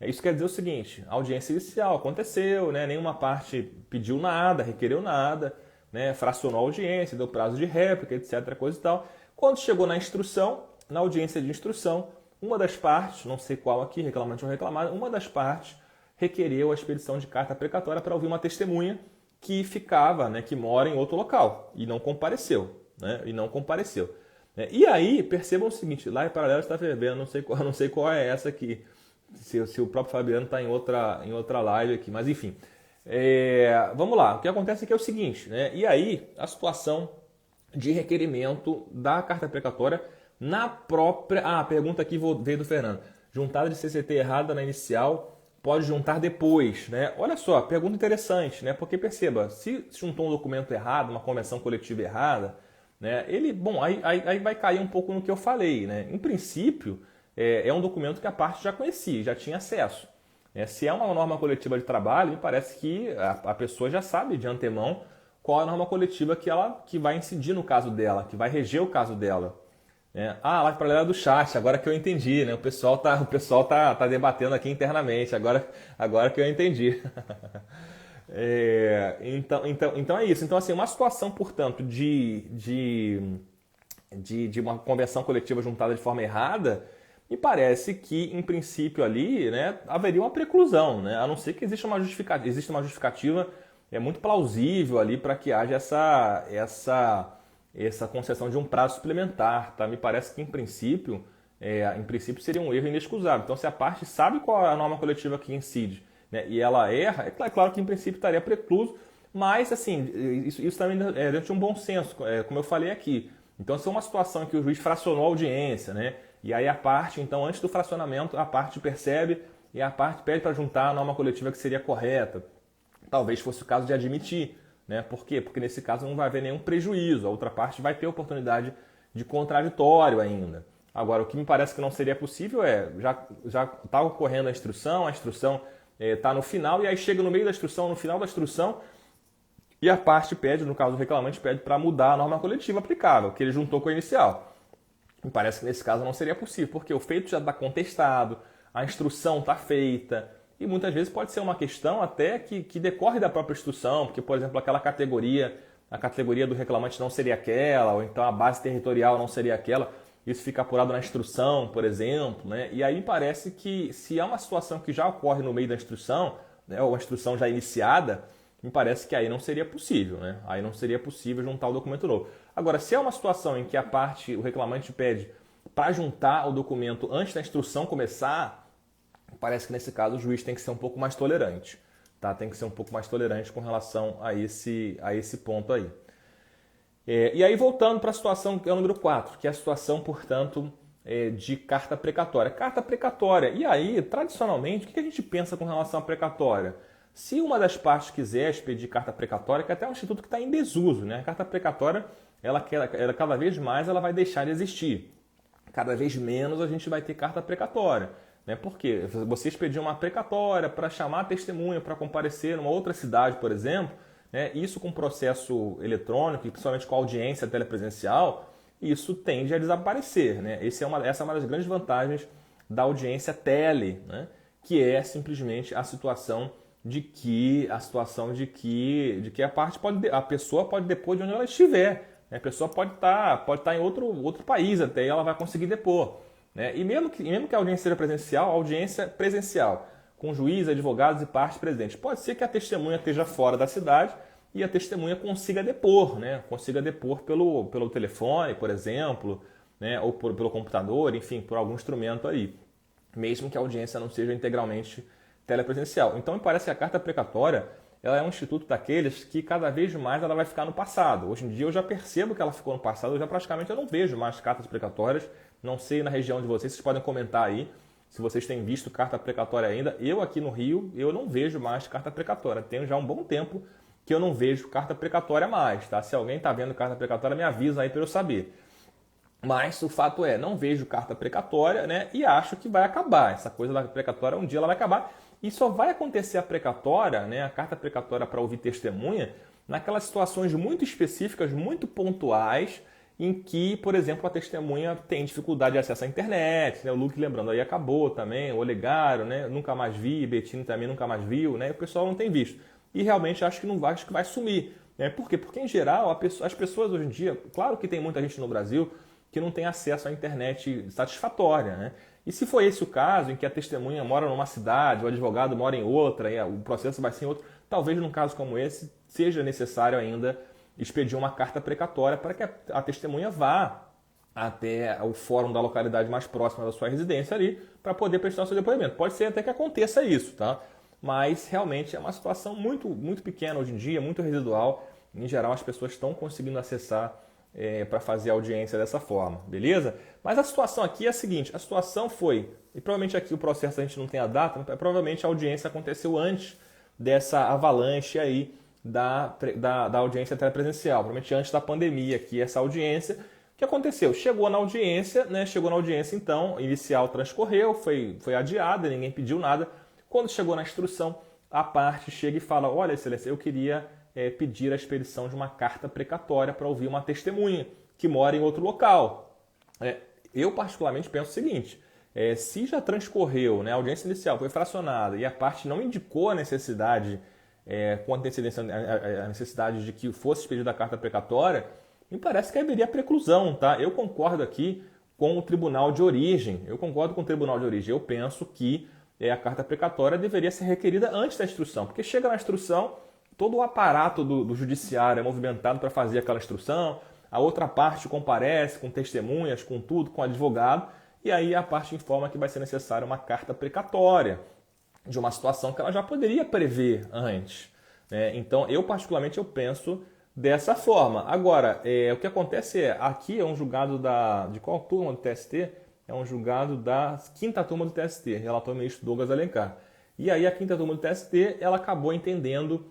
Speaker 1: Isso quer dizer o seguinte, a audiência inicial aconteceu, né? Nenhuma parte pediu nada, requereu nada, né? Fracionou a audiência, deu prazo de réplica, etc. Coisa e tal. Quando chegou na instrução, na audiência de instrução, uma das partes, não sei qual aqui, reclamante ou reclamada, uma das partes requereu a expedição de carta precatória para ouvir uma testemunha que ficava, né, que mora em outro local e não compareceu, né? E aí, percebam o seguinte, lá em paralelo está fervendo, não sei qual é essa aqui, se o próprio Fabiano está em outra live aqui, mas enfim. Vamos lá, o que acontece aqui é o seguinte, né? E aí, a situação de requerimento da carta precatória na própria... Ah, a pergunta aqui veio do Fernando. Juntada de CCT errada na inicial, pode juntar depois, né? Olha só, pergunta interessante, né? Porque perceba, se juntou um documento errado, uma convenção coletiva errada, né? Aí vai cair um pouco no que eu falei, né? Em princípio, é um documento que a parte já conhecia, já tinha acesso. Se é uma norma coletiva de trabalho, me parece que a pessoa já sabe de antemão qual é a norma coletiva que vai incidir no caso dela, que vai reger o caso dela. Lá para lá do chat, agora que eu entendi, né? O pessoal tá debatendo aqui internamente, agora que eu entendi. Então é isso. Então, assim, uma situação, portanto, de uma convenção coletiva juntada de forma errada, me parece que, em princípio, ali, né, haveria uma preclusão, né? A não ser que exista uma justificativa muito plausível ali para que haja essa concessão de um prazo suplementar, tá? Me parece que, em princípio, seria um erro inexcusável. Então, se a parte sabe qual é a norma coletiva que incide, né, e ela erra, é claro que, em princípio, estaria precluso, mas, assim, isso também é dentro de um bom senso, como eu falei aqui. Então, se é uma situação em que o juiz fracionou a audiência, né, e aí a parte, então, antes do fracionamento, a parte percebe e a parte pede para juntar a norma coletiva que seria correta. Talvez fosse o caso de admitir. Né? Por quê? Porque nesse caso não vai haver nenhum prejuízo, a outra parte vai ter oportunidade de contraditório ainda. Agora, o que me parece que não seria possível já está ocorrendo a instrução está no final, e aí chega no meio da instrução, no final da instrução, e a parte pede, no caso do reclamante, pede para mudar a norma coletiva aplicável, que ele juntou com a inicial. Me parece que nesse caso não seria possível, porque o feito já está contestado, a instrução está feita, e muitas vezes pode ser uma questão até que decorre da própria instrução, porque, por exemplo, a categoria do reclamante não seria aquela, ou então a base territorial não seria aquela, isso fica apurado na instrução, por exemplo, né? E aí parece que se é uma situação que já ocorre no meio da instrução, né, ou a instrução já iniciada, me parece que aí não seria possível, né? Aí não seria possível juntar o documento novo. Agora, se é uma situação em que o reclamante pede para juntar o documento antes da instrução começar, parece que nesse caso o juiz tem que ser um pouco mais tolerante, tá? Tem que ser um pouco mais tolerante com relação a esse ponto aí. E aí, voltando para a situação que é o número 4, que é a situação, portanto, de carta precatória. Carta precatória. E aí, tradicionalmente, o que a gente pensa com relação à precatória? Se uma das partes quiser expedir carta precatória, que é até um instituto que está em desuso, né? A carta precatória, ela cada vez mais ela vai deixar de existir. Cada vez menos a gente vai ter carta precatória. Né? Porque você expedir uma precatória para chamar a testemunha para comparecer numa outra cidade, por exemplo, né? Isso com processo eletrônico, e principalmente com audiência telepresencial, isso tende a desaparecer. Né? Essa é uma das grandes vantagens da audiência tele, né? Que é simplesmente a situação de que a pessoa pode depor de onde ela estiver. Né? A pessoa pode estar em outro país até, e ela vai conseguir depor. Né? E mesmo que a audiência seja presencial, com juiz, advogados e partes presentes. Pode ser que a testemunha esteja fora da cidade e a testemunha consiga depor, né? Consiga depor pelo telefone, por exemplo, né? Ou pelo computador, enfim, por algum instrumento aí, mesmo que a audiência não seja integralmente telepresencial. Então, me parece que a carta precatória ela é um instituto daqueles que cada vez mais ela vai ficar no passado. Hoje em dia eu já percebo que ela ficou no passado, eu não vejo mais cartas precatórias, não sei na região de vocês podem comentar aí, se vocês têm visto carta precatória ainda. Eu aqui no Rio, eu não vejo mais carta precatória. Tenho já um bom tempo que eu não vejo carta precatória mais, tá? Se alguém está vendo carta precatória, me avisa aí para eu saber. Mas o fato é, não vejo carta precatória, né? E acho que vai acabar. Essa coisa da precatória, um dia ela vai acabar. E só vai acontecer a precatória, né? A carta precatória para ouvir testemunha, naquelas situações muito específicas, muito pontuais, em que, por exemplo, a testemunha tem dificuldade de acesso à internet, né? O Luke, lembrando, aí acabou também, o Olegário, né? Nunca mais vi, Bettini também nunca mais viu, né? O pessoal não tem visto. E realmente acho que vai sumir. Né? Por quê? Porque, em geral, as pessoas hoje em dia, claro que tem muita gente no Brasil que não tem acesso à internet satisfatória, né? E se for esse o caso, em que a testemunha mora numa cidade, o advogado mora em outra, e o processo vai ser em outro, talvez num caso como esse seja necessário ainda expedir uma carta precatória para que a testemunha vá até o fórum da localidade mais próxima da sua residência ali para poder prestar o seu depoimento. Pode ser até que aconteça isso, tá? mas realmente é uma situação muito pequena hoje em dia, muito residual. Em geral, as pessoas estão conseguindo acessar para fazer audiência dessa forma, beleza? Mas a situação aqui é a seguinte, a situação foi, e provavelmente aqui o processo a gente não tem a data, mas provavelmente a audiência aconteceu antes dessa avalanche aí da audiência telepresencial, provavelmente antes da pandemia aqui, essa audiência. O que aconteceu? Chegou na audiência, então, inicial transcorreu, foi adiada, ninguém pediu nada. Quando chegou na instrução, a parte chega e fala, olha, excelência, eu queria pedir a expedição de uma carta precatória para ouvir uma testemunha que mora em outro local. Eu particularmente penso o seguinte, se já transcorreu, né, a audiência inicial foi fracionada e a parte não indicou a necessidade, com antecedência, a necessidade de que fosse expedida a carta precatória, me parece que haveria preclusão, tá? Eu concordo aqui com o tribunal de origem, eu penso que a carta precatória deveria ser requerida antes da instrução, porque chega na instrução, todo o aparato do judiciário é movimentado para fazer aquela instrução, a outra parte comparece com testemunhas, com tudo, com advogado, e aí a parte informa que vai ser necessária uma carta precatória de uma situação que ela já poderia prever antes. Né? Então, eu particularmente penso dessa forma. Agora, o que acontece aqui é um julgado de qual turma do TST? É um julgado da 5ª turma do TST, relator ministro Douglas Alencar. E aí a 5ª turma do TST, ela acabou entendendo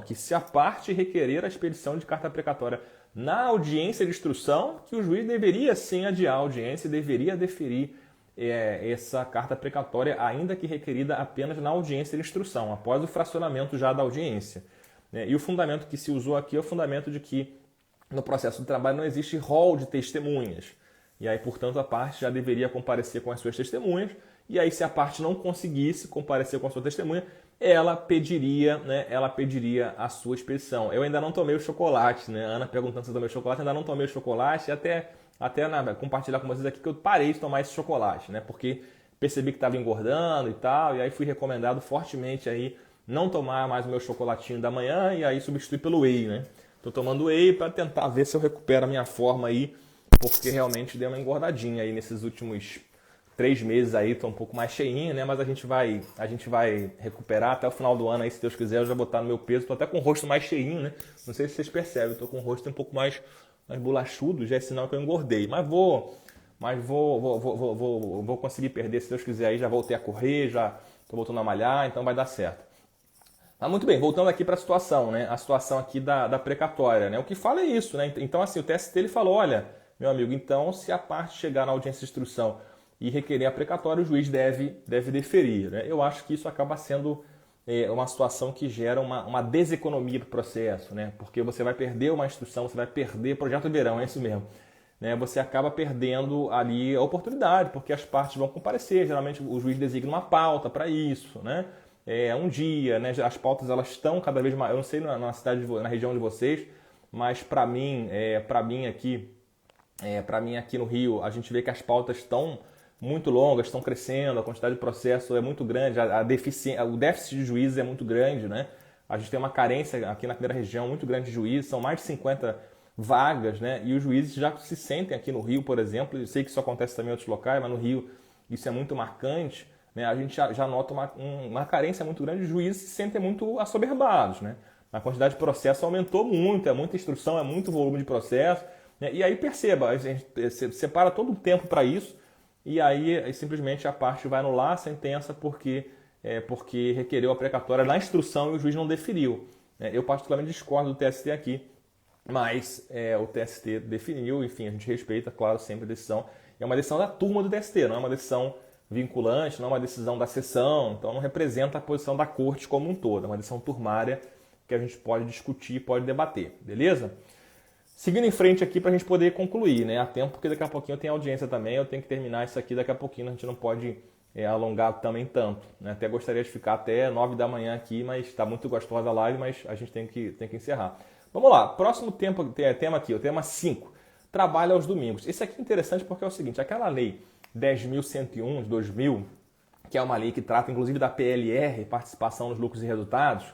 Speaker 1: que se a parte requerer a expedição de carta precatória na audiência de instrução, que o juiz deveria sim adiar a audiência e deveria deferir essa carta precatória, ainda que requerida apenas na audiência de instrução, após o fracionamento já da audiência. E o fundamento que se usou aqui é o fundamento de que no processo de trabalho não existe rol de testemunhas. E aí, portanto, a parte já deveria comparecer com as suas testemunhas. E aí, se a parte não conseguisse comparecer com a sua testemunha, ela pediria a sua expedição. Eu ainda não tomei o chocolate, né? A Ana perguntando se eu tomei o chocolate, ainda não tomei o chocolate, até compartilhar com vocês aqui que eu parei de tomar esse chocolate, né? Porque percebi que estava engordando e tal, e aí fui recomendado fortemente aí não tomar mais o meu chocolatinho da manhã e aí substituir pelo whey, né? Tô tomando whey para tentar ver se eu recupero a minha forma aí, porque realmente deu uma engordadinha aí nesses últimos 3 meses aí, tô um pouco mais cheinho, né? Mas a gente vai recuperar até o final do ano aí, se Deus quiser, eu já botar no meu peso. Tô até com o rosto mais cheinho, né? Não sei se vocês percebem, tô com o rosto um pouco mais bolachudo, já é sinal que eu engordei. Mas vou conseguir perder, se Deus quiser aí, já voltei a correr, já tô voltando a malhar, então vai dar certo. Mas muito bem, voltando aqui para a situação, né? A situação aqui da precatória, né? O que fala é isso, né? Então, assim, o TST ele falou, olha, meu amigo, então se a parte chegar na audiência de instrução e requerer a precatória, o juiz deve deferir, né? Eu acho que isso acaba sendo uma situação que gera uma deseconomia do processo, né? Porque você vai perder uma instrução, você vai perder projeto de verão, é isso mesmo. Né? Você acaba perdendo ali a oportunidade, porque as partes vão comparecer, geralmente o juiz designa uma pauta para isso, né? Um dia, né? As pautas elas estão cada vez mais, eu não sei na cidade, na região de vocês, mas para mim aqui no Rio, a gente vê que as pautas estão muito longas, estão crescendo, a quantidade de processo é muito grande, o déficit de juízes é muito grande, né? A gente tem uma carência aqui na primeira região muito grande de juízes, são mais de 50 vagas, né? E os juízes já se sentem aqui no Rio, por exemplo, eu sei que isso acontece também em outros locais, mas no Rio isso é muito marcante, né? A gente já nota uma carência muito grande, os juízes se sentem muito assoberbados, né? A quantidade de processo aumentou muito, é muita instrução, é muito volume de processo, né? E aí perceba, a gente separa todo o tempo para isso, e aí simplesmente a parte vai anular a sentença porque requereu a precatória na instrução e o juiz não deferiu. Eu particularmente discordo do TST aqui, mas o TST definiu, enfim, a gente respeita, claro, sempre a decisão. É uma decisão da turma do TST, não é uma decisão vinculante, não é uma decisão da sessão, então não representa a posição da corte como um todo, é uma decisão turmária que a gente pode discutir, pode debater, beleza? Seguindo em frente aqui para a gente poder concluir, né? Há tempo, porque daqui a pouquinho eu tenho audiência também, eu tenho que terminar isso aqui daqui a pouquinho, a gente não pode alongar também tanto, né? Até gostaria de ficar até 9 da manhã aqui, mas está muito gostosa a live, mas a gente tem que encerrar. Vamos lá, próximo tema aqui, o tema 5, trabalho aos domingos. Esse aqui é interessante porque é o seguinte, aquela lei 10.101 de 2000, que é uma lei que trata inclusive da PLR, participação nos lucros e resultados,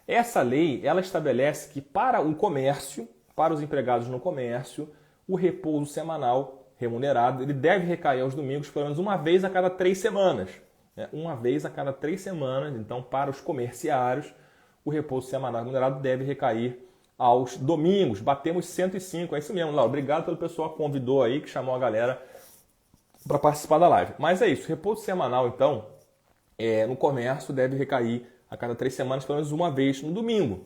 Speaker 1: essa lei ela estabelece que para o comércio, para os empregados no comércio, o repouso semanal remunerado ele deve recair aos domingos pelo menos uma vez a cada 3 semanas. né, uma vez a cada 3 semanas. Então, para os comerciários, o repouso semanal remunerado deve recair aos domingos. Batemos 105, é isso mesmo, Laura. Obrigado pelo pessoal que convidou aí, que chamou a galera para participar da live. Mas é isso, repouso semanal, então, no comércio deve recair a cada 3 semanas, pelo menos uma vez no domingo.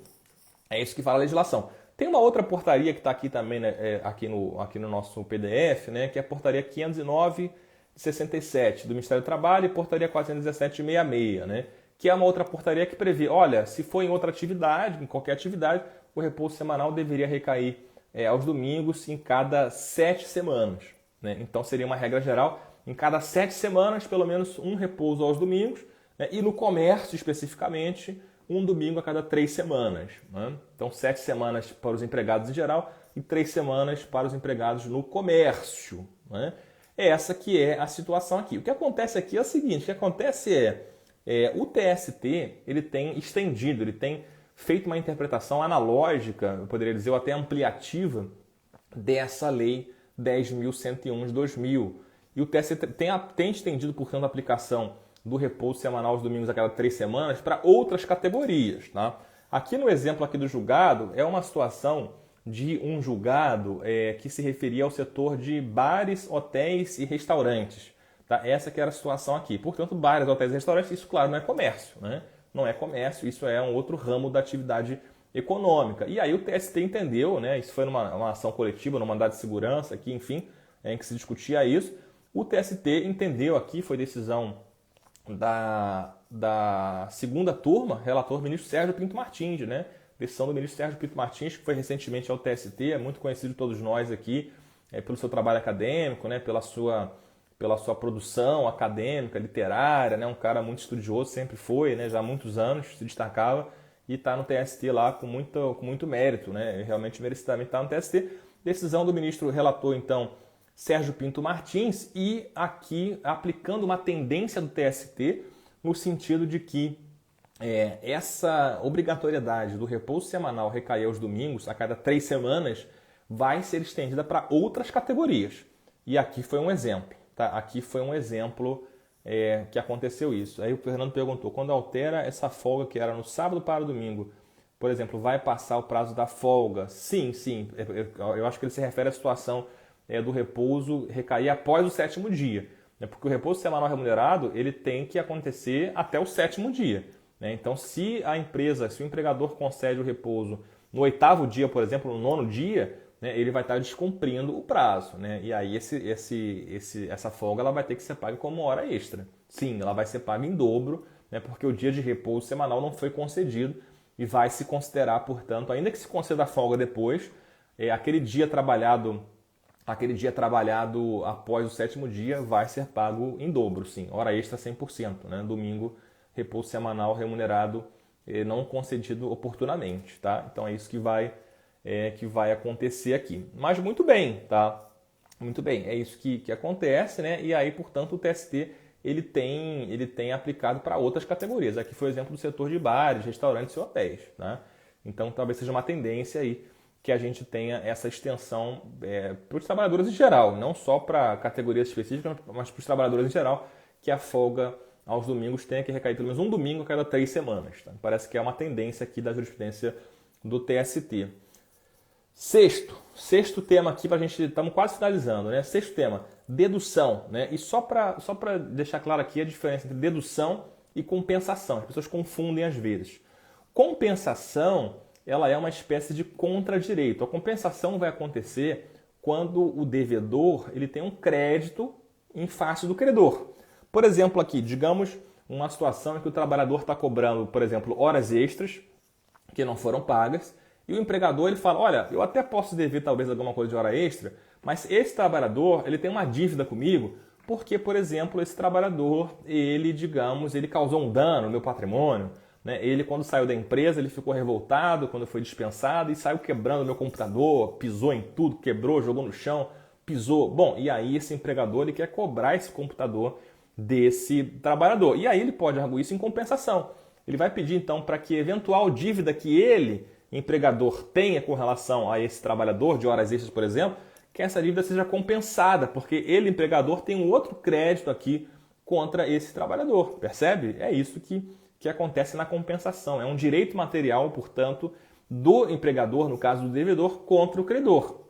Speaker 1: É isso que fala a legislação. Tem uma outra portaria que está aqui também, né, aqui no nosso PDF, né, que é a portaria 509 de 67 do Ministério do Trabalho e portaria 417 de 66, né, que é uma outra portaria que prevê, olha, se for em outra atividade, em qualquer atividade, o repouso semanal deveria recair aos domingos em cada 7 semanas. Né? Então seria uma regra geral, em cada 7 semanas, pelo menos um repouso aos domingos, né? E no comércio especificamente, um domingo a cada 3 semanas. Né? Então 7 semanas para os empregados em geral e 3 semanas para os empregados no comércio. Né? Essa que é a situação aqui. O que acontece aqui é o seguinte, o que acontece o TST ele tem estendido, ele tem feito uma interpretação analógica, eu poderia dizer, ou até ampliativa, dessa lei 10.101 de 2000. E o TST tem estendido, portanto, a aplicação do repouso semanal aos domingos a cada 3 semanas para outras categorias. Tá? Aqui no exemplo aqui do julgado, é uma situação de um julgado que se referia ao setor de bares, hotéis e restaurantes. Tá? Essa que era a situação aqui. Portanto, bares, hotéis e restaurantes, isso, claro, não é comércio. Né? Não é comércio, isso é um outro ramo da atividade econômica. E aí o TST entendeu, né? Isso foi uma ação coletiva, no mandado de segurança, aqui, enfim, em que se discutia isso. O TST entendeu aqui, foi decisão da segunda turma, relator ministro Sérgio Pinto Martins, né? Decisão do ministro Sérgio Pinto Martins, que foi recentemente ao TST, é muito conhecido de todos nós aqui, pelo seu trabalho acadêmico, né? Pela sua produção acadêmica, literária, né? Um cara muito estudioso, sempre foi, né? Já há muitos anos se destacava e está no TST lá com muito mérito, né? Realmente merecidamente está no TST. Decisão do ministro relator, então, Sérgio Pinto Martins, e aqui aplicando uma tendência do TST no sentido de que essa obrigatoriedade do repouso semanal recair aos domingos a cada 3 semanas vai ser estendida para outras categorias. E aqui foi um exemplo. Tá? Aqui foi um exemplo que aconteceu isso. Aí o Fernando perguntou, quando altera essa folga que era no sábado para o domingo, por exemplo, vai passar o prazo da folga? Sim. Eu acho que ele se refere à situação do repouso recair após o 7º dia. Né? Porque o repouso semanal remunerado ele tem que acontecer até o 7º dia. Né? Então, se o empregador concede o repouso no 8º dia, por exemplo, no 9º dia, né, ele vai estar descumprindo o prazo. Né? E aí essa folga ela vai ter que ser paga como hora extra. Sim, ela vai ser paga em dobro, né, porque o dia de repouso semanal não foi concedido e vai se considerar, portanto, ainda que se conceda a folga depois, aquele dia trabalhado após o 7º dia vai ser pago em dobro, sim, hora extra 100%. Né? Domingo, repouso semanal remunerado não concedido oportunamente. Tá? Então é isso que vai acontecer aqui. Mas muito bem, tá? Muito bem, é isso que acontece, né? E aí, portanto, o TST ele tem aplicado para outras categorias. Aqui foi o exemplo do setor de bares, restaurantes e hotéis. Né? Então, talvez seja uma tendência aí que a gente tenha essa extensão para os trabalhadores em geral, não só para categorias específicas, mas para os trabalhadores em geral, que a folga aos domingos tenha que recair pelo menos um domingo a cada 3 semanas. Tá? Parece que é uma tendência aqui da jurisprudência do TST. Sexto tema aqui, para a gente, estamos quase finalizando, né? Sexto tema, dedução. Né? E só para deixar claro aqui a diferença entre dedução e compensação. As pessoas confundem às vezes. Compensação, ela é uma espécie de contradireito. A compensação vai acontecer quando o devedor ele tem um crédito em face do credor. Por exemplo, aqui, digamos uma situação em que o trabalhador está cobrando, por exemplo, horas extras que não foram pagas, e o empregador ele fala, olha, eu até posso dever talvez alguma coisa de hora extra, mas esse trabalhador ele tem uma dívida comigo porque, por exemplo, esse trabalhador, ele causou um dano no meu patrimônio, né? Ele, quando saiu da empresa, ele ficou revoltado quando foi dispensado e saiu quebrando o meu computador, pisou em tudo, quebrou, jogou no chão, pisou. Bom, e aí esse empregador ele quer cobrar esse computador desse trabalhador. E aí ele pode arguir isso em compensação. Ele vai pedir, então, para que eventual dívida que ele, empregador, tenha com relação a esse trabalhador, de horas extras, por exemplo, que essa dívida seja compensada, porque ele, empregador, tem um outro crédito aqui contra esse trabalhador, percebe? É isso que acontece na compensação. É um direito material, portanto, do empregador, no caso do devedor, contra o credor.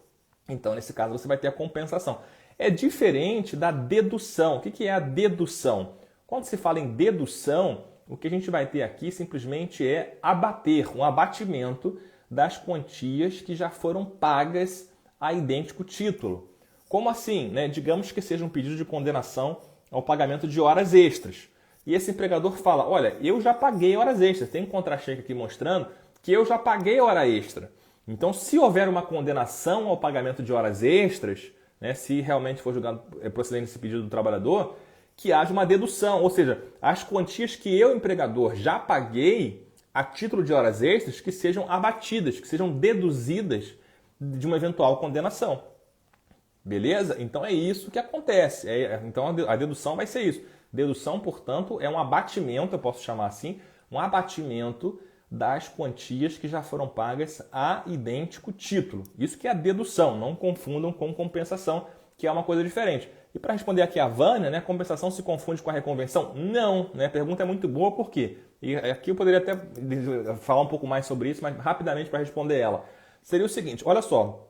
Speaker 1: Então, nesse caso, você vai ter a compensação. É diferente da dedução. O que é a dedução? Quando se fala em dedução, o que a gente vai ter aqui simplesmente é abater, um abatimento das quantias que já foram pagas a idêntico título. Como assim? Digamos que seja um pedido de condenação ao pagamento de horas extras. E esse empregador fala, olha, eu já paguei horas extras. Tem um contra-cheque aqui mostrando que eu já paguei hora extra. Então, se houver uma condenação ao pagamento de horas extras, se realmente for julgado procedente esse pedido do trabalhador, que haja uma dedução, ou seja, as quantias que eu, empregador, já paguei a título de horas extras, que sejam abatidas, que sejam deduzidas de uma eventual condenação. Beleza? Então é isso que acontece. Então a dedução vai ser isso. Dedução, portanto, é um abatimento, eu posso chamar assim, um abatimento das quantias que já foram pagas a idêntico título. Isso que é a dedução, não confundam com compensação, que é uma coisa diferente. E para responder aqui a Vânia, compensação se confunde com a reconvenção? Não, A pergunta é muito boa, por quê? E aqui eu poderia até falar um pouco mais sobre isso, mas rapidamente para responder ela. Seria o seguinte, olha só,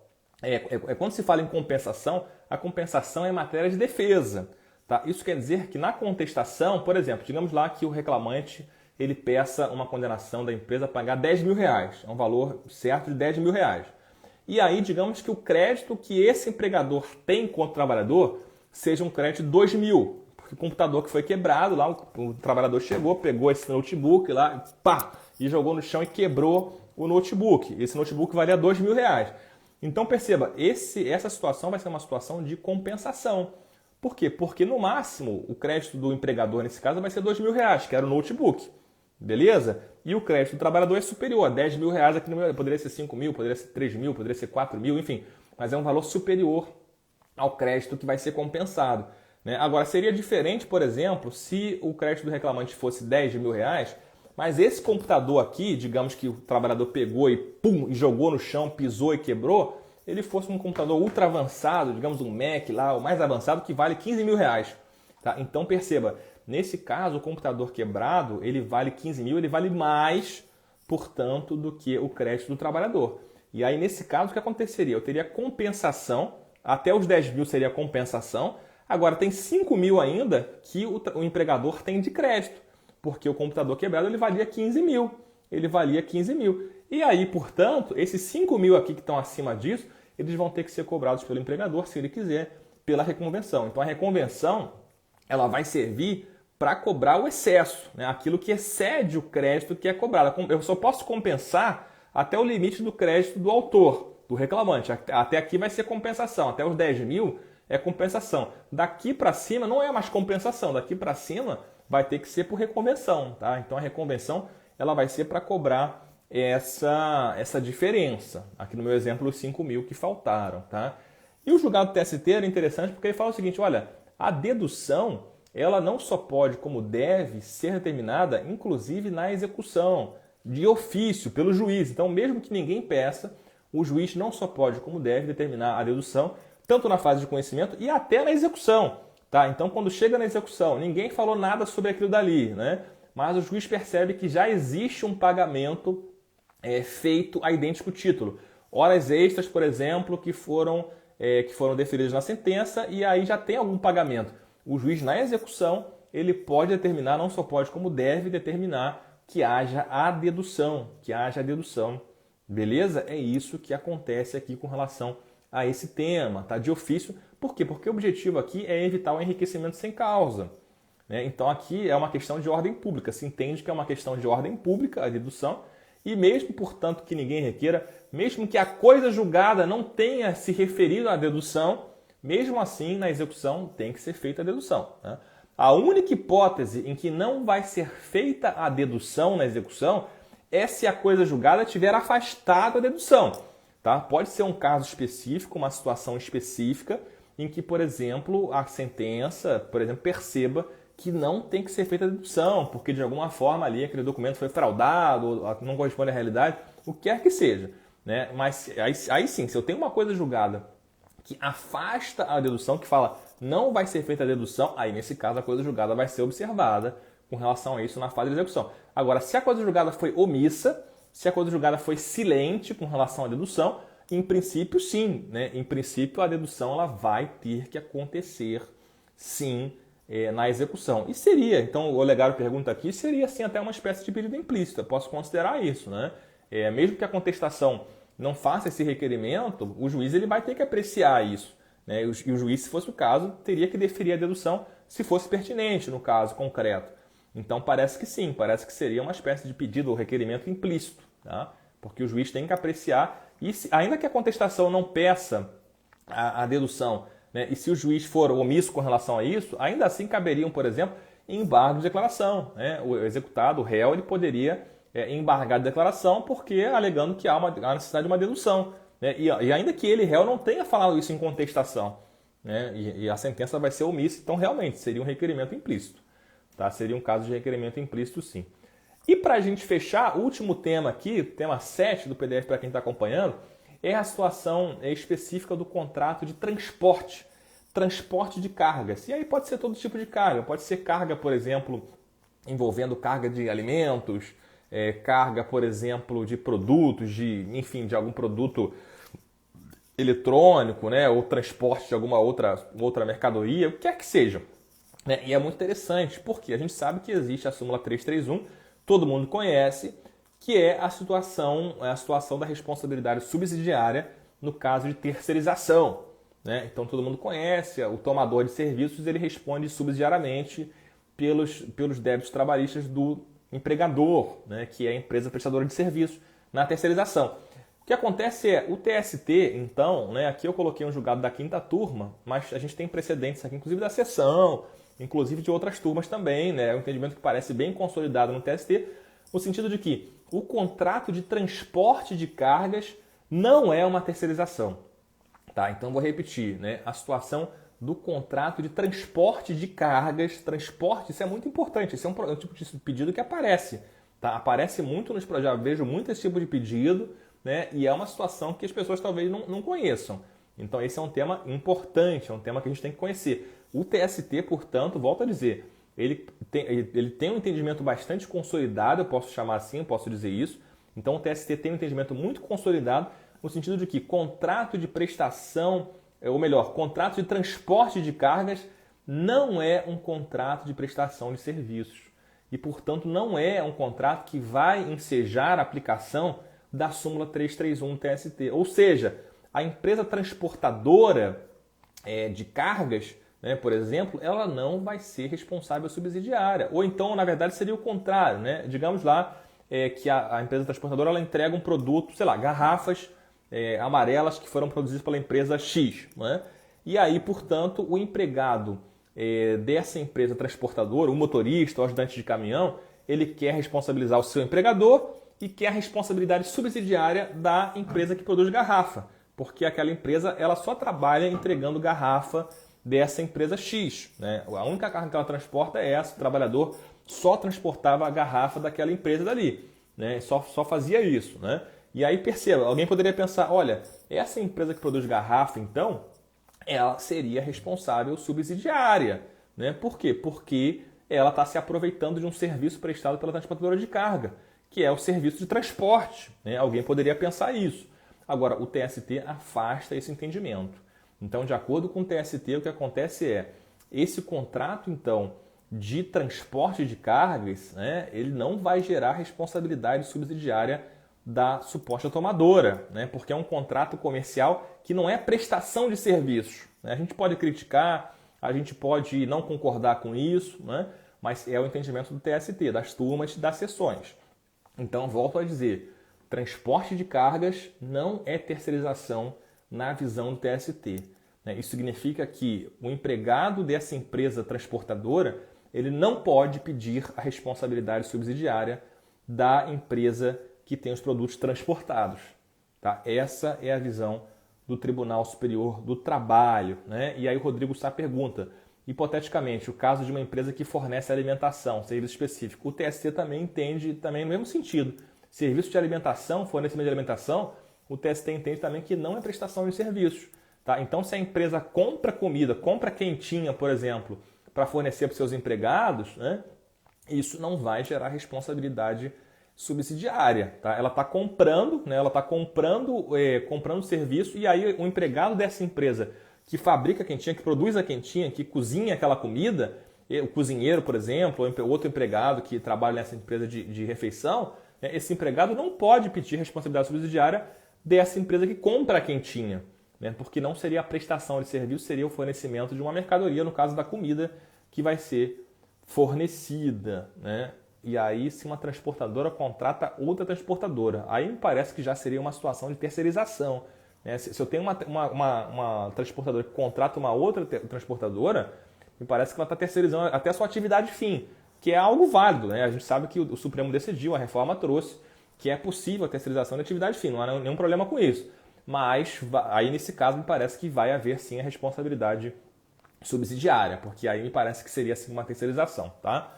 Speaker 1: quando se fala em compensação, a compensação é matéria de defesa. Tá? Isso quer dizer que na contestação, por exemplo, digamos lá que o reclamante ele peça uma condenação da empresa a pagar 10 mil reais, é um valor certo de 10 mil reais. E aí, digamos que o crédito que esse empregador tem contra o trabalhador seja um crédito de 2 mil, porque o computador que foi quebrado, lá o trabalhador chegou, pegou esse notebook lá, e jogou no chão e quebrou o notebook. Esse notebook valia 2 mil reais. Então perceba, essa situação vai ser uma situação de compensação. Por quê? Porque no máximo o crédito do empregador nesse caso vai ser 2 mil reais, que era o notebook. Beleza? E o crédito do trabalhador é superior a 10 mil reais, aqui no meu, poderia ser 5 mil, poderia ser 3 mil, poderia ser 4 mil, enfim. Mas é um valor superior ao crédito que vai ser compensado. Agora, seria diferente, por exemplo, se o crédito do reclamante fosse 10 mil reais, mas esse computador aqui, digamos que o trabalhador pegou e jogou no chão, pisou e quebrou, ele fosse um computador ultra avançado, digamos um Mac lá, o mais avançado, que vale 15 mil reais. Tá? Então perceba, nesse caso o computador quebrado, ele vale 15 mil, ele vale mais, portanto, do que o crédito do trabalhador. E aí nesse caso o que aconteceria? Eu teria compensação, até os 10 mil seria compensação, agora tem 5 mil ainda que o empregador tem de crédito, porque o computador quebrado ele valia 15 mil. Ele valia 15 mil. E aí, portanto, esses 5 mil aqui que estão acima disso, eles vão ter que ser cobrados pelo empregador, se ele quiser, pela reconvenção. Então a reconvenção ela vai servir para cobrar o excesso, aquilo que excede o crédito que é cobrado. Eu só posso compensar até o limite do crédito do autor, do reclamante. Até aqui vai ser compensação, até os 10 mil é compensação. Daqui para cima não é mais compensação, daqui para cima vai ter que ser por reconvenção. Tá? Então a reconvenção ela vai ser para cobrar essa diferença. Aqui no meu exemplo, os 5 mil que faltaram. Tá? E o julgado TST era interessante porque ele fala o seguinte, olha, a dedução ela não só pode, como deve, ser determinada, inclusive na execução, de ofício, pelo juiz. Então, mesmo que ninguém peça, o juiz não só pode, como deve, determinar a dedução, tanto na fase de conhecimento e até na execução. Tá? Então, quando chega na execução, ninguém falou nada sobre aquilo dali, mas o juiz percebe que já existe um pagamento feito a idêntico título. Horas extras, por exemplo, que foram deferidas na sentença e aí já tem algum pagamento. O juiz, na execução, ele pode determinar, não só pode, como deve determinar que haja a dedução, Beleza? É isso que acontece aqui com relação a esse tema, tá? De ofício. Por quê? Porque o objetivo aqui é evitar o enriquecimento sem causa. Então aqui é uma questão de ordem pública. Se entende que é uma questão de ordem pública a dedução e mesmo, portanto, que ninguém requeira, mesmo que a coisa julgada não tenha se referido à dedução, mesmo assim, na execução tem que ser feita a dedução. A única hipótese em que não vai ser feita a dedução na execução é se a coisa julgada tiver afastado a dedução. Tá? Pode ser um caso específico, uma situação específica, em que, por exemplo, a sentença, perceba que não tem que ser feita a dedução, porque de alguma forma ali aquele documento foi fraudado, não corresponde à realidade, o que quer que seja. Mas aí sim, se eu tenho uma coisa julgada que afasta a dedução, que fala não vai ser feita a dedução, aí nesse caso a coisa julgada vai ser observada com relação a isso na fase de execução. Agora, se a coisa julgada foi omissa, se a coisa julgada foi silente com relação à dedução, em princípio sim, né? Em princípio a dedução ela vai ter que acontecer sim na execução. E seria, então o Olegário pergunta aqui, seria sim até uma espécie de pedido implícito, eu posso considerar isso, né? Mesmo que a contestação não faça esse requerimento, o juiz ele vai ter que apreciar isso, né? E o juiz, se fosse o caso, teria que deferir a dedução se fosse pertinente no caso concreto. Então parece que sim, parece que seria uma espécie de pedido ou requerimento implícito, tá? Porque o juiz tem que apreciar, e ainda que a contestação não peça a dedução, né, e se o juiz for omisso com relação a isso, ainda assim caberiam, por exemplo, embargo de declaração, né? O executado, o réu, ele poderia embargar de declaração porque alegando que há a necessidade de uma dedução, né? E ainda que ele, réu, não tenha falado isso em contestação, né? E a sentença vai ser omissa, então realmente seria um requerimento implícito. Tá? Seria um caso de requerimento implícito, sim. E para a gente fechar, o último tema aqui, tema 7 do PDF para quem está acompanhando, é a situação específica do contrato de transporte de cargas. E aí pode ser todo tipo de carga. Pode ser carga, por exemplo, envolvendo carga de alimentos, carga, por exemplo, de produtos, enfim, de algum produto eletrônico, né? Ou transporte de alguma outra mercadoria, o que quer que seja. E é muito interessante, porque a gente sabe que existe a súmula 331, todo mundo conhece, que é a situação da responsabilidade subsidiária no caso de terceirização, né? Então todo mundo conhece, o tomador de serviços ele responde subsidiariamente pelos débitos trabalhistas do empregador, né? Que é a empresa prestadora de serviços na terceirização. O que acontece é, o TST, então, né? Aqui eu coloquei um julgado da 5ª turma, mas a gente tem precedentes aqui, inclusive da seção, inclusive de outras turmas também, né? É um entendimento que parece bem consolidado no TST, no sentido de que o contrato de transporte de cargas não é uma terceirização. Tá? Então vou repetir, né? A situação do contrato de transporte de cargas, isso é muito importante, esse é um tipo de pedido que aparece. Tá? Aparece muito nos projetos, já vejo muito esse tipo de pedido, né? E é uma situação que as pessoas talvez não conheçam. Então esse é um tema importante, é um tema que a gente tem que conhecer. O TST, portanto, volto a dizer, ele tem um entendimento bastante consolidado, eu posso chamar assim, eu posso dizer isso. Então o TST tem um entendimento muito consolidado no sentido de que contrato de prestação, ou melhor, contrato de transporte de cargas não é um contrato de prestação de serviços. E, portanto, não é um contrato que vai ensejar a aplicação da súmula 331 TST. Ou seja, a empresa transportadora de cargas, né, por exemplo, ela não vai ser responsável subsidiária. Ou então, na verdade, seria o contrário. Né? Digamos lá que a empresa transportadora ela entrega um produto, sei lá, garrafas amarelas que foram produzidas pela empresa X. Né? E aí, portanto, o empregado dessa empresa transportadora, o motorista, o ajudante de caminhão, ele quer responsabilizar o seu empregador e quer a responsabilidade subsidiária da empresa que produz garrafa. Porque aquela empresa ela só trabalha entregando garrafa dessa empresa X. Né? A única carga que ela transporta é essa, o trabalhador só transportava a garrafa daquela empresa dali. Né? Só fazia isso. Né? E aí perceba, alguém poderia pensar, olha, essa empresa que produz garrafa, então, ela seria responsável subsidiária. Né? Por quê? Porque ela está se aproveitando de um serviço prestado pela transportadora de carga, que é o serviço de transporte. Né? Alguém poderia pensar isso. Agora, o TST afasta esse entendimento. Então, de acordo com o TST, o que acontece é, esse contrato, então, de transporte de cargas, né, ele não vai gerar responsabilidade subsidiária da suposta tomadora, né, porque é um contrato comercial que não é prestação de serviços. Né? A gente pode criticar, a gente pode não concordar com isso, né, mas é o entendimento do TST, das turmas, das seções. Então, volto a dizer, transporte de cargas não é terceirização na visão do TST. Isso significa que o empregado dessa empresa transportadora ele não pode pedir a responsabilidade subsidiária da empresa que tem os produtos transportados. Tá? Essa é a visão do Tribunal Superior do Trabalho. Né? E aí o Rodrigo Sá pergunta, hipoteticamente, o caso de uma empresa que fornece alimentação, serviço específico, o TST também entende também no mesmo sentido. Serviço de alimentação, fornecimento de alimentação, o TST entende também que não é prestação de serviços. Tá? Então, se a empresa compra comida, compra quentinha, por exemplo, para fornecer para os seus empregados, né, isso não vai gerar responsabilidade subsidiária. Tá? Ela está comprando, né, ela está comprando serviço, e aí o empregado dessa empresa que fabrica a quentinha, que produz a quentinha, que cozinha aquela comida, o cozinheiro, por exemplo, ou outro empregado que trabalha nessa empresa de refeição, né, esse empregado não pode pedir responsabilidade subsidiária dessa empresa que compra a quentinha, né, porque não seria a prestação de serviço, seria o fornecimento de uma mercadoria, no caso da comida, que vai ser fornecida. Né? E aí, se uma transportadora contrata outra transportadora, aí me parece que já seria uma situação de terceirização. Né? Se eu tenho uma transportadora que contrata uma outra transportadora, me parece que ela está terceirizando até a sua atividade fim, que é algo válido. Né? A gente sabe que o Supremo decidiu, a reforma trouxe, que é possível a terceirização da atividade fim, não há nenhum problema com isso. Mas aí, nesse caso, me parece que vai haver sim a responsabilidade subsidiária, porque aí me parece que seria assim uma terceirização, tá?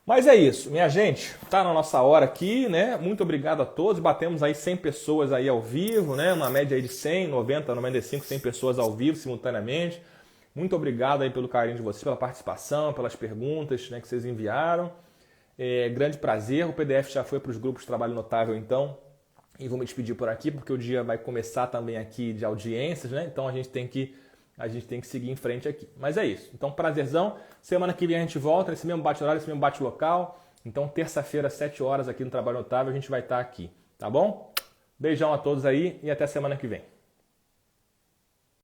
Speaker 1: Mas é isso, minha gente, tá na nossa hora aqui, né? Muito obrigado a todos, batemos aí 100 pessoas aí ao vivo, né? Uma média aí de 100, 90, 95, 100 pessoas ao vivo simultaneamente. Muito obrigado aí pelo carinho de vocês, pela participação, pelas perguntas, né, que vocês enviaram. Grande prazer, o PDF já foi para os grupos de Trabalho Notável então, e vou me despedir por aqui, porque o dia vai começar também aqui de audiências, né? Então a gente tem que seguir em frente aqui. Mas é isso. Então, prazerzão. Semana que vem a gente volta nesse mesmo bate-horário, nesse mesmo bate-local. Então, terça-feira, 7 horas aqui no Trabalho Notável, a gente vai estar aqui. Tá bom? Beijão a todos aí e até semana que vem.